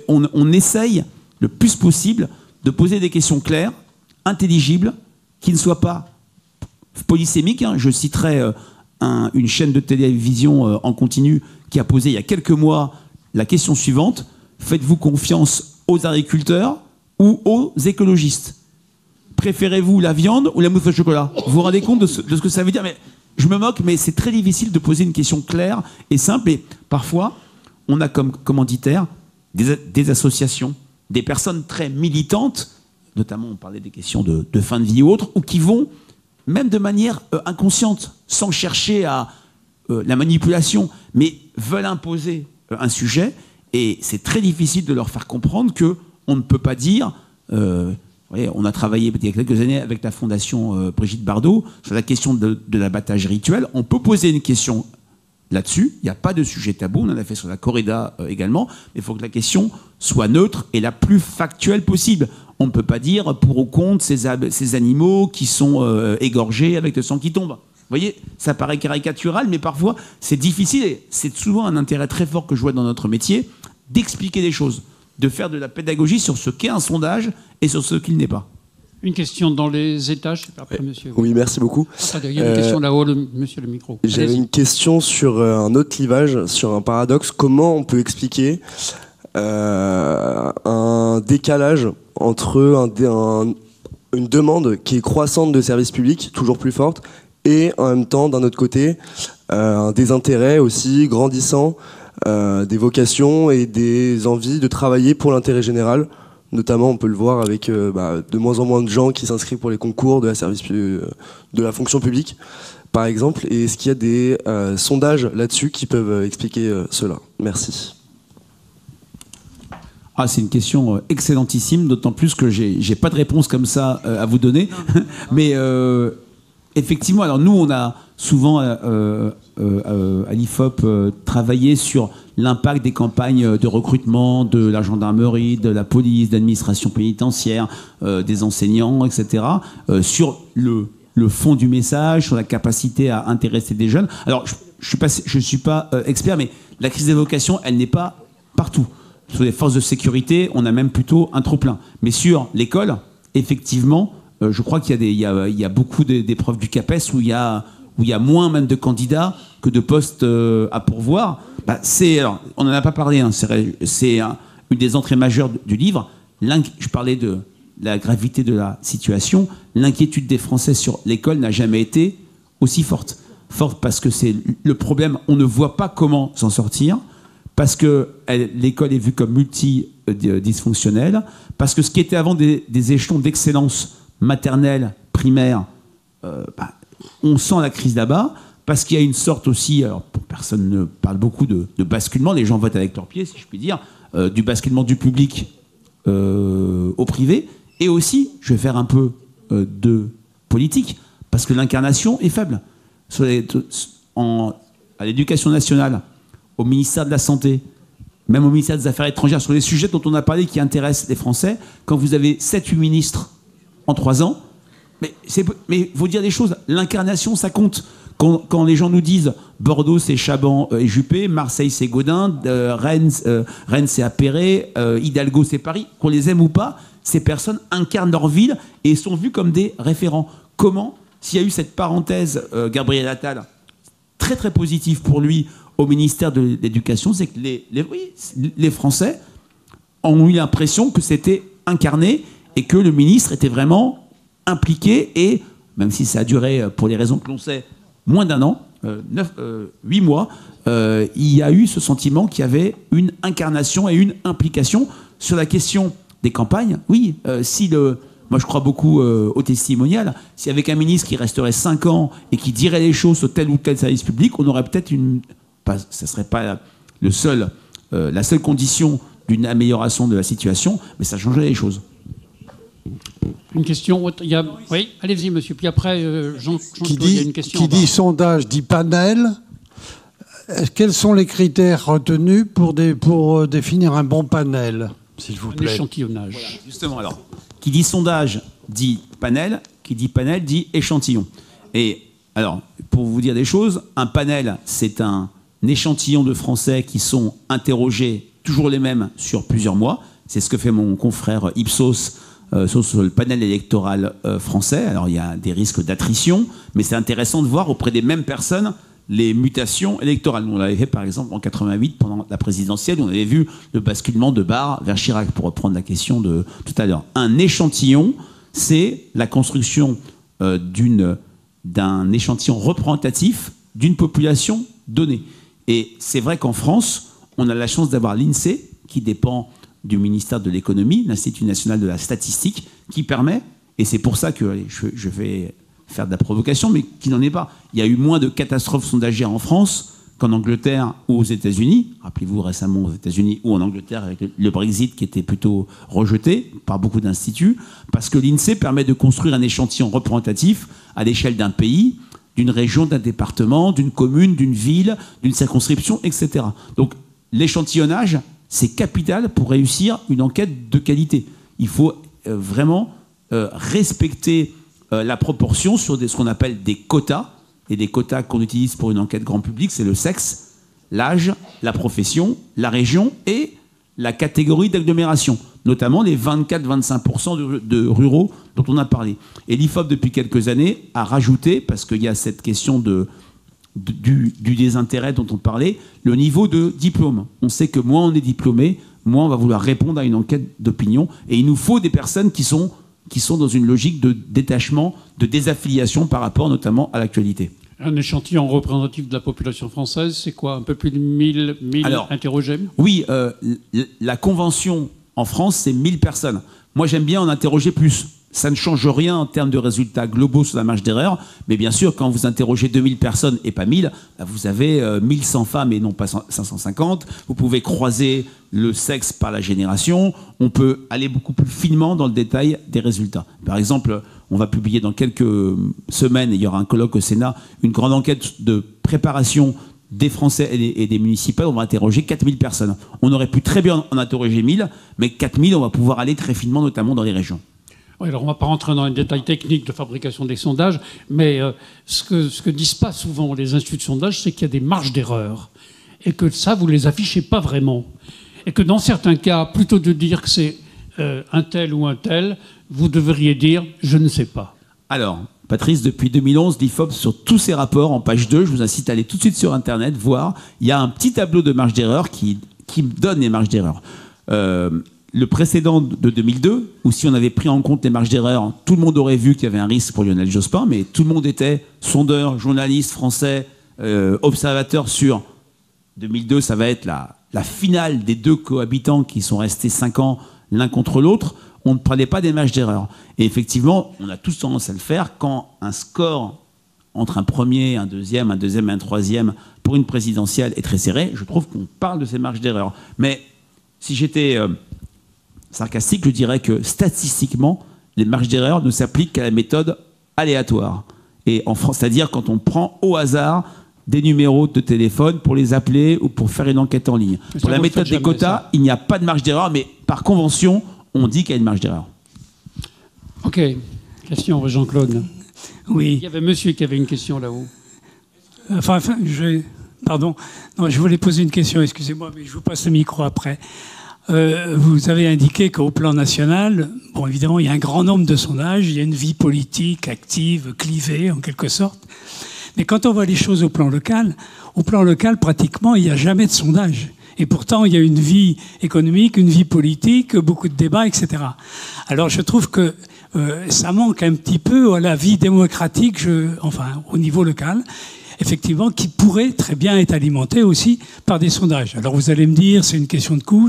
On essaye le plus possible de poser des questions claires, intelligibles, qui ne soient pas polysémiques. Hein. Je citerai une chaîne de télévision en continu qui a posé il y a quelques mois la question suivante: faites-vous confiance aux agriculteurs ou aux écologistes? Préférez-vous la viande ou la mousse au chocolat? Vous vous rendez compte de ce que ça veut dire? Mais je me moque, mais c'est très difficile de poser une question claire et simple. Et parfois, on a comme commanditaires des associations, des personnes très militantes, notamment on parlait des questions de fin de vie ou autres, ou qui vont, même de manière inconsciente, sans chercher à la manipulation, mais veulent imposer un sujet. Et c'est très difficile de leur faire comprendre qu'on ne peut pas dire... on a travaillé il y a quelques années avec la fondation Brigitte Bardot sur la question de l'abattage rituel. On peut poser une question là-dessus. Il n'y a pas de sujet tabou. On en a fait sur la corrida également. Mais il faut que la question soit neutre et la plus factuelle possible. On ne peut pas dire pour ou contre ces animaux qui sont égorgés avec le sang qui tombe. Vous voyez, ça paraît caricatural, mais parfois c'est difficile. Et c'est souvent un intérêt très fort que je vois dans notre métier d'expliquer des choses, de faire de la pédagogie sur ce qu'est un sondage et sur ce qu'il n'est pas.
Une question dans les étages, après monsieur.
Oui, merci beaucoup.
Il y a une question là-haut, monsieur le micro.
J'avais une question sur un autre clivage, sur un paradoxe. Comment on peut expliquer un décalage entre une demande qui est croissante de services publics, toujours plus forte, et en même temps, d'un autre côté, un désintérêt aussi grandissant des vocations et des envies de travailler pour l'intérêt général. Notamment, on peut le voir avec de moins en moins de gens qui s'inscrivent pour les concours de la fonction publique, par exemple. Et est-ce qu'il y a des sondages là-dessus qui peuvent expliquer cela? Merci.
Ah, c'est une question excellentissime, d'autant plus que j'ai pas de réponse comme ça à vous donner. Mais effectivement, alors nous, on a souvent à l'IFOP travaillé sur l'impact des campagnes de recrutement de la gendarmerie, de la police, de l'administration pénitentiaire, des enseignants, etc., sur le fond du message, sur la capacité à intéresser des jeunes. Alors, je suis pas expert, mais la crise des vocations, elle n'est pas partout. Sur les forces de sécurité, on a même plutôt un trop-plein. Mais sur l'école, effectivement, je crois qu'il y a beaucoup d'épreuves du CAPES où il y a moins même de candidats que de postes à pourvoir. Alors, on n'en a pas parlé, hein, c'est une des entrées majeures du livre. Je parlais de la gravité de la situation. L'inquiétude des Français sur l'école n'a jamais été aussi forte. Forte parce que c'est le problème, on ne voit pas comment s'en sortir, parce que l'école est vue comme multidysfonctionnelle, parce que ce qui était avant des échelons d'excellence maternelle, primaire, on sent la crise là-bas, parce qu'il y a une sorte aussi, alors personne ne parle beaucoup de basculement, les gens votent avec leurs pieds, si je puis dire, du basculement du public au privé, et aussi, je vais faire un peu de politique, parce que l'incarnation est faible. À l'éducation nationale, au ministère de la Santé, même au ministère des Affaires étrangères, sur les sujets dont on a parlé qui intéressent les Français, quand vous avez 7-8 ministres en 3 ans, mais il faut dire des choses, l'incarnation, ça compte. Quand les gens nous disent Bordeaux c'est Chaban et Juppé, Marseille c'est Gaudin, Rennes c'est Appéré, Hidalgo c'est Paris, qu'on les aime ou pas, ces personnes incarnent leur ville et sont vues comme des référents. Comment, s'il y a eu cette parenthèse, Gabriel Attal, très très positive pour lui au ministère de l'Éducation, c'est que les Français ont eu l'impression que c'était incarné et que le ministre était vraiment impliqué et, même si ça a duré, pour les raisons que l'on sait, moins d'un an, 8 mois, il y a eu ce sentiment qu'il y avait une incarnation et une implication sur la question des campagnes. Oui, moi je crois beaucoup au testimonial, si avec un ministre qui resterait 5 ans et qui dirait les choses sur tel ou tel service public, on aurait peut-être ça ne serait pas la seule condition d'une amélioration de la situation, mais ça changerait les choses.
Une question, oui, allez-y monsieur. Puis après, Jean-Claude, il y a une question.
Qui dit sondage dit panel. Quels sont les critères retenus pour définir un bon panel, s'il vous plaît?
Un échantillonnage.
Voilà, justement, alors, qui dit sondage dit panel, qui dit panel dit échantillon. Et alors, pour vous dire des choses, un panel, c'est un échantillon de Français qui sont interrogés, toujours les mêmes, sur plusieurs mois. C'est ce que fait mon confrère Ipsos sur le panel électoral français. Alors, il y a des risques d'attrition, mais c'est intéressant de voir auprès des mêmes personnes les mutations électorales. On l'avait fait, par exemple, en 88, pendant la présidentielle, où on avait vu le basculement de Barre vers Chirac, pour reprendre la question de tout à l'heure. Un échantillon, c'est la construction d'un échantillon représentatif d'une population donnée. Et c'est vrai qu'en France, on a la chance d'avoir l'INSEE, qui dépend du ministère de l'économie, l'Institut national de la statistique, qui permet, et c'est pour ça que je vais faire de la provocation, mais qui n'en est pas. Il y a eu moins de catastrophes sondagères en France qu'en Angleterre ou aux États-Unis. Rappelez-vous récemment aux États-Unis ou en Angleterre avec le Brexit qui était plutôt rejeté par beaucoup d'instituts, parce que l'INSEE permet de construire un échantillon représentatif à l'échelle d'un pays, d'une région, d'un département, d'une commune, d'une ville, d'une circonscription, etc. Donc l'échantillonnage, c'est capital pour réussir une enquête de qualité. Il faut vraiment respecter la proportion sur ce qu'on appelle des quotas. Et les quotas qu'on utilise pour une enquête grand public, c'est le sexe, l'âge, la profession, la région et la catégorie d'agglomération, notamment les 24-25% de ruraux dont on a parlé. Et l'IFOP, depuis quelques années, a rajouté, parce qu'il y a cette question du désintérêt dont on parlait, le niveau de diplôme. On sait que moins on est diplômé, moins on va vouloir répondre à une enquête d'opinion. Et il nous faut des personnes qui sont dans une logique de détachement, de désaffiliation par rapport notamment à l'actualité.
Un échantillon représentatif de la population française, c'est quoi? Un peu plus de 1000 interrogés? Oui,
la convention en France, c'est 1000 personnes. Moi, j'aime bien en interroger plus. Ça ne change rien en termes de résultats globaux sur la marge d'erreur, mais bien sûr, quand vous interrogez 2000 personnes et pas 1000, vous avez 1100 femmes et non pas 550. Vous pouvez croiser le sexe par la génération. On peut aller beaucoup plus finement dans le détail des résultats. Par exemple, on va publier dans quelques semaines, il y aura un colloque au Sénat, une grande enquête de préparation des Français et des municipales. On va interroger 4000 personnes. On aurait pu très bien en interroger 1000, mais 4000, on va pouvoir aller très finement, notamment dans les régions.
Oui, alors on ne va pas rentrer dans les détails techniques de fabrication des sondages, mais ce que disent pas souvent les instituts de sondage, c'est qu'il y a des marges d'erreur, et que ça, vous ne les affichez pas vraiment. Et que dans certains cas, plutôt de dire que c'est un tel ou un tel, vous devriez dire « je ne sais pas ».
Alors, Patrice, depuis 2011, l'IFOP, sur tous ses rapports, en page 2, je vous incite à aller tout de suite sur Internet, voir, il y a un petit tableau de marge d'erreur qui donne les marges d'erreur. Le précédent de 2002, où si on avait pris en compte les marges d'erreur, tout le monde aurait vu qu'il y avait un risque pour Lionel Jospin, mais tout le monde était sondeur, journaliste français, observateur sur 2002, ça va être la finale des deux cohabitants qui sont restés 5 ans l'un contre l'autre. On ne prenait pas des marges d'erreur. Et effectivement, on a tous tendance à le faire quand un score entre un premier, un deuxième et un troisième pour une présidentielle est très serré. Je trouve qu'on parle de ces marges d'erreur. Mais si j'étais sarcastique, je dirais que statistiquement, les marges d'erreur ne s'appliquent qu'à la méthode aléatoire. Et en France, c'est-à-dire quand on prend au hasard des numéros de téléphone pour les appeler ou pour faire une enquête en ligne. Pour la méthode des quotas, il n'y a pas de marge d'erreur, mais par convention, on dit qu'il y a une marge d'erreur.
Ok. Question, Jean-Claude.
Oui.
Il y avait monsieur qui avait une question là-haut.
Pardon. Non, je voulais poser une question, excusez-moi, mais je vous passe le micro après. Vous avez indiqué qu'au plan national, bon, évidemment, il y a un grand nombre de sondages, il y a une vie politique active, clivée, en quelque sorte. Mais quand on voit les choses au plan local, pratiquement, il n'y a jamais de sondage. Et pourtant, il y a une vie économique, une vie politique, beaucoup de débats, etc. Alors, je trouve que ça manque un petit peu à la vie démocratique, au niveau local, effectivement, qui pourrait très bien être alimentée aussi par des sondages. Alors, vous allez me dire, c'est une question de coût,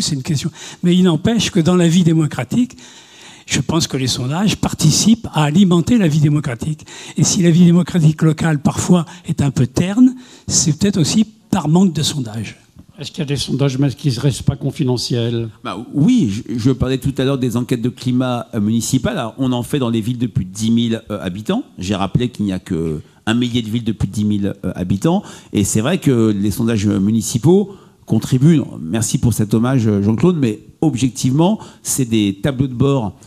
mais il n'empêche que dans la vie démocratique, je pense que les sondages participent à alimenter la vie démocratique. Et si la vie démocratique locale, parfois, est un peu terne, c'est peut-être aussi par manque de sondages.
Est-ce qu'il y a des sondages mais qui ne restent pas confidentiels?
Oui, je parlais tout à l'heure des enquêtes de climat municipales. Alors, on en fait dans les villes de plus de 10 000 habitants. J'ai rappelé qu'il n'y a que 1 millier de villes de plus de 10 000 habitants. Et c'est vrai que les sondages municipaux contribuent. Merci pour cet hommage, Jean-Claude, mais objectivement, c'est des tableaux de bord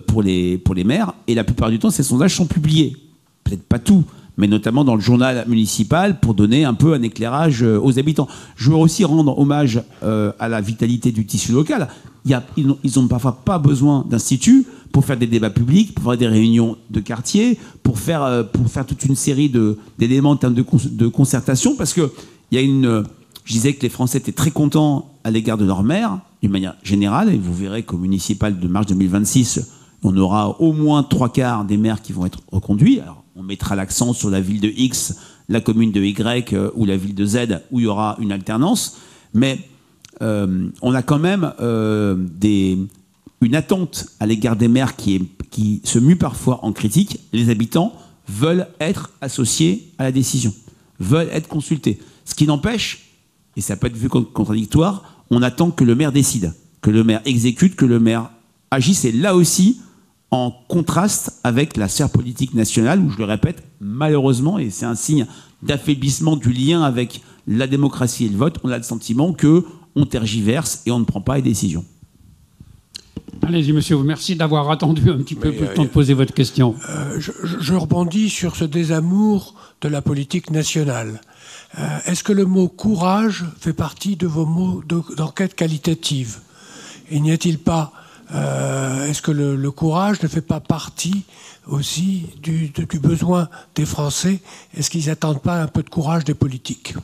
pour les maires. Et la plupart du temps, ces sondages sont publiés. Peut-être pas tout, mais notamment dans le journal municipal pour donner un peu un éclairage aux habitants. Je veux aussi rendre hommage à la vitalité du tissu local. Ils n'ont parfois pas besoin d'instituts pour faire des débats publics, pour faire des réunions de quartier, pour faire toute une série d'éléments en termes de concertation, parce que je disais que les Français étaient très contents à l'égard de leur maire, d'une manière générale, et vous verrez qu'au municipal de mars 2026, on aura au moins 3/4 des maires qui vont être reconduits. Alors, on mettra l'accent sur la ville de X, la commune de Y ou la ville de Z, où il y aura une alternance. Mais on a quand même une attente à l'égard des maires qui se mue parfois en critique. Les habitants veulent être associés à la décision, veulent être consultés. Ce qui n'empêche, et ça peut être vu comme contradictoire, on attend que le maire décide, que le maire exécute, que le maire agisse. Et là aussi, en contraste avec la sphère politique nationale, où, je le répète, malheureusement, et c'est un signe d'affaiblissement du lien avec la démocratie et le vote, on a le sentiment qu'on tergiverse et on ne prend pas les décisions.
Allez-y, monsieur, merci d'avoir attendu un petit peu plus de temps de poser votre question.
Je rebondis sur ce désamour de la politique nationale. Est-ce que le mot courage fait partie de vos mots d'enquête qualitative? Et n'y a-t-il pas est-ce que le courage ne fait pas partie aussi du besoin des Français? Est-ce qu'ils n'attendent pas un peu de courage des politiques?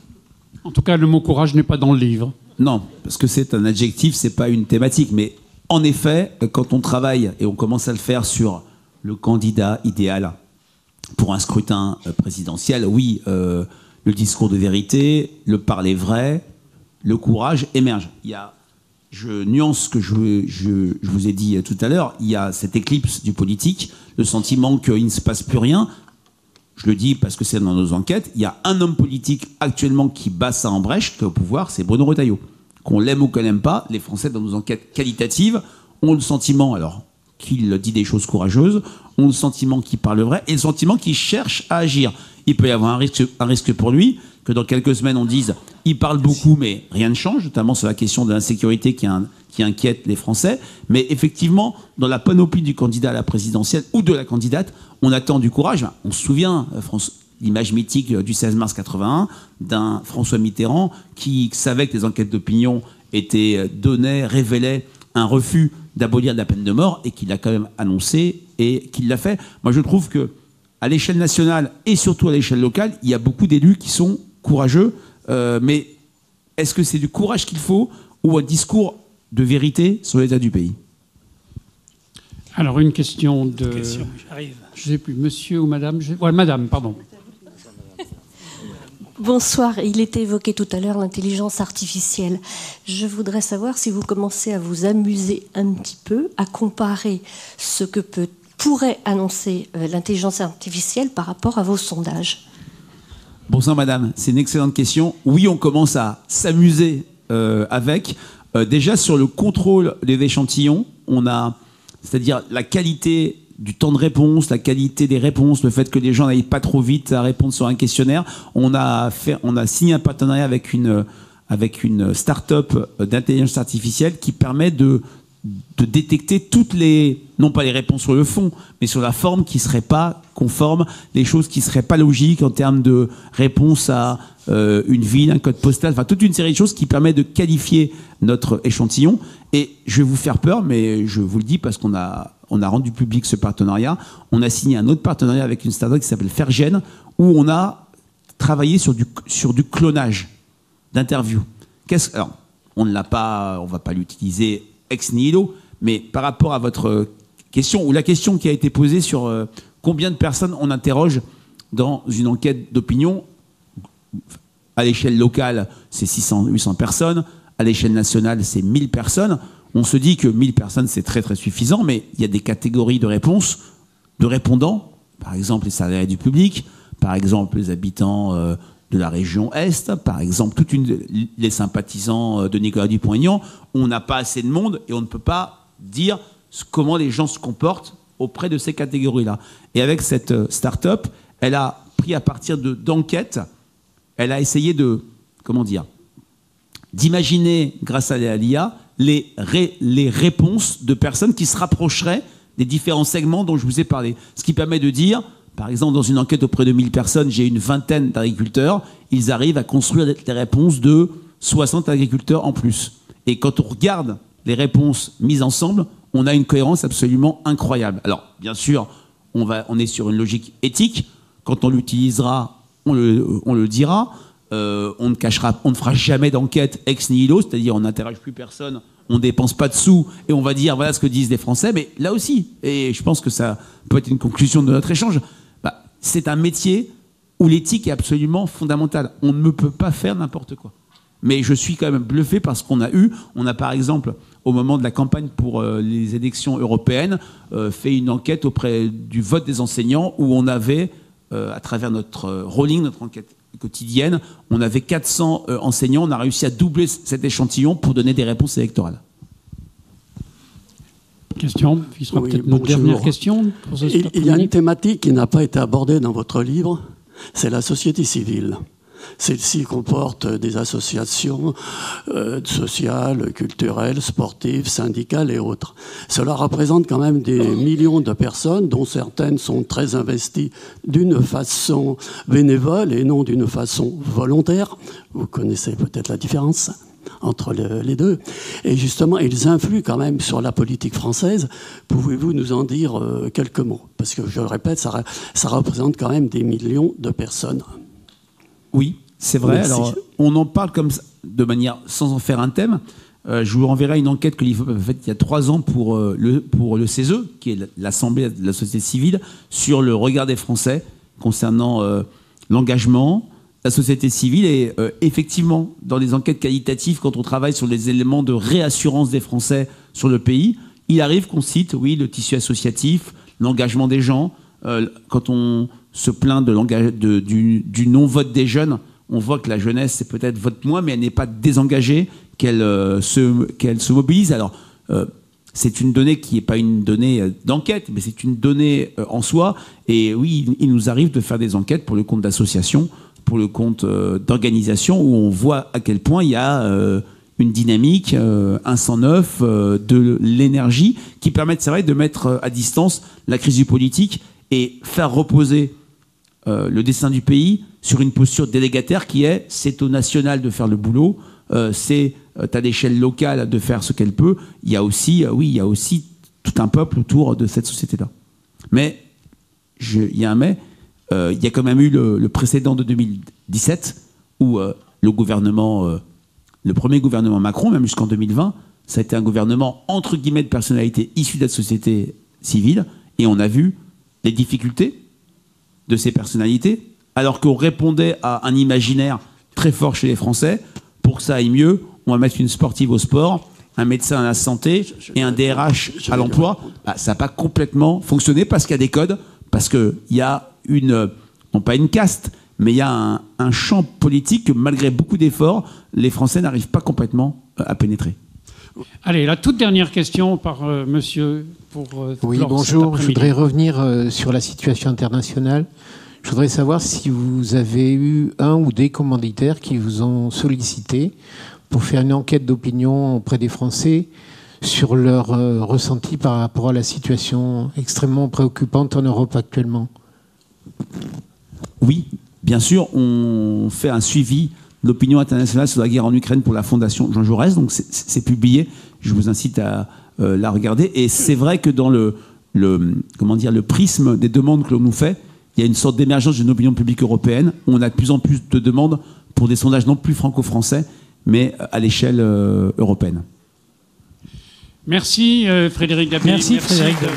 En tout cas, le mot courage n'est pas dans le livre.
Non, parce que c'est un adjectif, c'est pas une thématique. Mais en effet, quand on travaille, et on commence à le faire sur le candidat idéal pour un scrutin présidentiel, oui, le discours de vérité, le parler vrai, le courage émerge. Je nuance ce que je vous ai dit tout à l'heure. Il y a cette éclipse du politique, le sentiment qu'il ne se passe plus rien. Je le dis parce que c'est dans nos enquêtes. Il y a un homme politique actuellement qui bat ça en brèche, qui est au pouvoir, c'est Bruno Retailleau. Qu'on l'aime ou qu'on l'aime pas, les Français, dans nos enquêtes qualitatives, ont le sentiment, alors qu'il dit des choses courageuses, ont le sentiment qu'il parle vrai et le sentiment qu'il cherche à agir. Il peut y avoir un risque pour lui, que dans quelques semaines on dise il parle beaucoup mais rien ne change, notamment sur la question de l'insécurité qui inquiète les Français. Mais effectivement, dans la panoplie du candidat à la présidentielle ou de la candidate, on attend du courage. On se souvient, l'image mythique du 16 mars 81 d'un François Mitterrand qui savait que les enquêtes d'opinion révélaient un refus d'abolir la peine de mort et qu'il l'a quand même annoncé et qu'il l'a fait. Moi je trouve que à l'échelle nationale et surtout à l'échelle locale, il y a beaucoup d'élus qui sont courageux, mais est-ce que c'est du courage qu'il faut ou un discours de vérité sur l'état du pays?
Alors une question de...
J'arrive.
Je ne sais plus, monsieur ou madame madame, pardon.
Bonsoir, il était évoqué tout à l'heure l'intelligence artificielle. Je voudrais savoir si vous commencez à vous amuser un petit peu, à comparer ce que pourrait annoncer l'intelligence artificielle par rapport à vos sondages.
Bonsoir madame, c'est une excellente question. Oui, on commence à s'amuser avec. Déjà sur le contrôle des échantillons, c'est-à-dire la qualité du temps de réponse, la qualité des réponses, le fait que les gens n'aillent pas trop vite à répondre sur un questionnaire. On a signé un partenariat avec une start-up d'intelligence artificielle qui permet de détecter toutes non pas les réponses sur le fond, mais sur la forme qui ne serait pas conforme, les choses qui ne seraient pas logiques en termes de réponse à une ville, un code postal, enfin toute une série de choses qui permettent de qualifier notre échantillon. Et je vais vous faire peur, mais je vous le dis parce qu'on a rendu public ce partenariat. On a signé un autre partenariat avec une start-up qui s'appelle Fergen, où on a travaillé sur du clonage d'interviews. Alors, on ne va pas l'utiliser ex nihilo, mais par rapport à votre question, ou la question qui a été posée sur combien de personnes on interroge dans une enquête d'opinion, à l'échelle locale, c'est 600-800 personnes, à l'échelle nationale, c'est 1000 personnes. On se dit que 1000 personnes, c'est très très suffisant, mais il y a des catégories de réponses, de répondants, par exemple les salariés du public, par exemple les habitants de la région Est, par exemple, les sympathisants de Nicolas Dupont-Aignan, on n'a pas assez de monde et on ne peut pas dire comment les gens se comportent auprès de ces catégories-là. Et avec cette start-up, elle a pris à partir d'enquêtes, elle a essayé d'imaginer, grâce à l'IA, les réponses de personnes qui se rapprocheraient des différents segments dont je vous ai parlé. Ce qui permet de dire, par exemple, dans une enquête auprès de 1000 personnes, j'ai une vingtaine d'agriculteurs, ils arrivent à construire des réponses de 60 agriculteurs en plus. Et quand on regarde les réponses mises ensemble, on a une cohérence absolument incroyable. Alors, bien sûr, on est sur une logique éthique. Quand on l'utilisera, on le dira. On ne fera jamais d'enquête ex nihilo, c'est-à-dire on n'interroge plus personne, on ne dépense pas de sous et on va dire voilà ce que disent les Français. Mais là aussi, et je pense que ça peut être une conclusion de notre échange, c'est un métier où l'éthique est absolument fondamentale. On ne peut pas faire n'importe quoi. Mais je suis quand même bluffé parce qu'on a par exemple, au moment de la campagne pour les élections européennes, fait une enquête auprès du vote des enseignants où on avait, à travers notre rolling, notre enquête quotidienne, on avait 400 enseignants, on a réussi à doubler cet échantillon pour donner des réponses électorales.
Question, qui sera peut-être notre dernière question. Pour
il y a une thématique qui n'a pas été abordée dans votre livre, c'est la société civile. Celle-ci comporte des associations sociales, culturelles, sportives, syndicales et autres. Cela représente quand même des millions de personnes, dont certaines sont très investies d'une façon bénévole et non d'une façon volontaire. Vous connaissez peut-être la différence entre les deux. Et justement, ils influent quand même sur la politique française. Pouvez-vous nous en dire quelques mots? Parce que, je le répète, ça représente quand même des millions de personnes.
Oui, c'est vrai.
Merci.
Alors, on en parle comme ça, de manière sans en faire un thème. Je vous renverrai une enquête que l'IFOP a faite il y a 3 ans pour le CESE, qui est l'Assemblée de la société civile, sur le regard des Français concernant l'engagement, la société civile. Et effectivement, dans les enquêtes qualitatives, quand on travaille sur les éléments de réassurance des Français sur le pays, il arrive qu'on cite, oui, le tissu associatif, l'engagement des gens. Quand on se plaint du non-vote des jeunes, on voit que la jeunesse, c'est peut-être vote moins, mais elle n'est pas désengagée, qu'elle se mobilise. Alors, c'est une donnée qui n'est pas une donnée d'enquête, mais c'est une donnée en soi. Et oui, il nous arrive de faire des enquêtes pour le compte d'associations, pour le compte d'organisations, où on voit à quel point il y a une dynamique, un sang neuf, de l'énergie, qui permettent, c'est vrai, de mettre à distance la crise du politique et faire reposer le destin du pays sur une posture délégataire qui est c'est au national de faire le boulot, c'est à l'échelle locale de faire ce qu'elle peut. Il y a aussi tout un peuple autour de cette société-là. Mais, il y a un mais, il y a quand même eu le précédent de 2017 où le premier gouvernement Macron, même jusqu'en 2020, ça a été un gouvernement entre guillemets de personnalités issues de la société civile, et on a vu les difficultés de ces personnalités, alors qu'on répondait à un imaginaire très fort chez les Français. Pour que ça aille mieux, on va mettre une sportive au sport, un médecin à la santé et un DRH à l'emploi. Ça n'a pas complètement fonctionné parce qu'il y a des codes, parce qu'il y a non pas une caste, mais il y a un champ politique que, malgré beaucoup d'efforts, les Français n'arrivent pas complètement à pénétrer.
Allez, la toute dernière question par monsieur pour
oui, bonjour. Je voudrais revenir sur la situation internationale. Je voudrais savoir si vous avez eu un ou des commanditaires qui vous ont sollicité pour faire une enquête d'opinion auprès des Français sur leur ressenti par rapport à la situation extrêmement préoccupante en Europe actuellement.
Oui, bien sûr, on fait un suivi de l'opinion internationale sur la guerre en Ukraine pour la Fondation Jean Jaurès, donc c'est publié, je vous incite à la regarder. Et c'est vrai que dans le prisme des demandes que l'on nous fait, il y a une sorte d'émergence d'une opinion publique européenne, où on a de plus en plus de demandes pour des sondages non plus franco-français, mais à l'échelle européenne.
Merci Frédéric Dabi.
Merci Frédéric Dabi.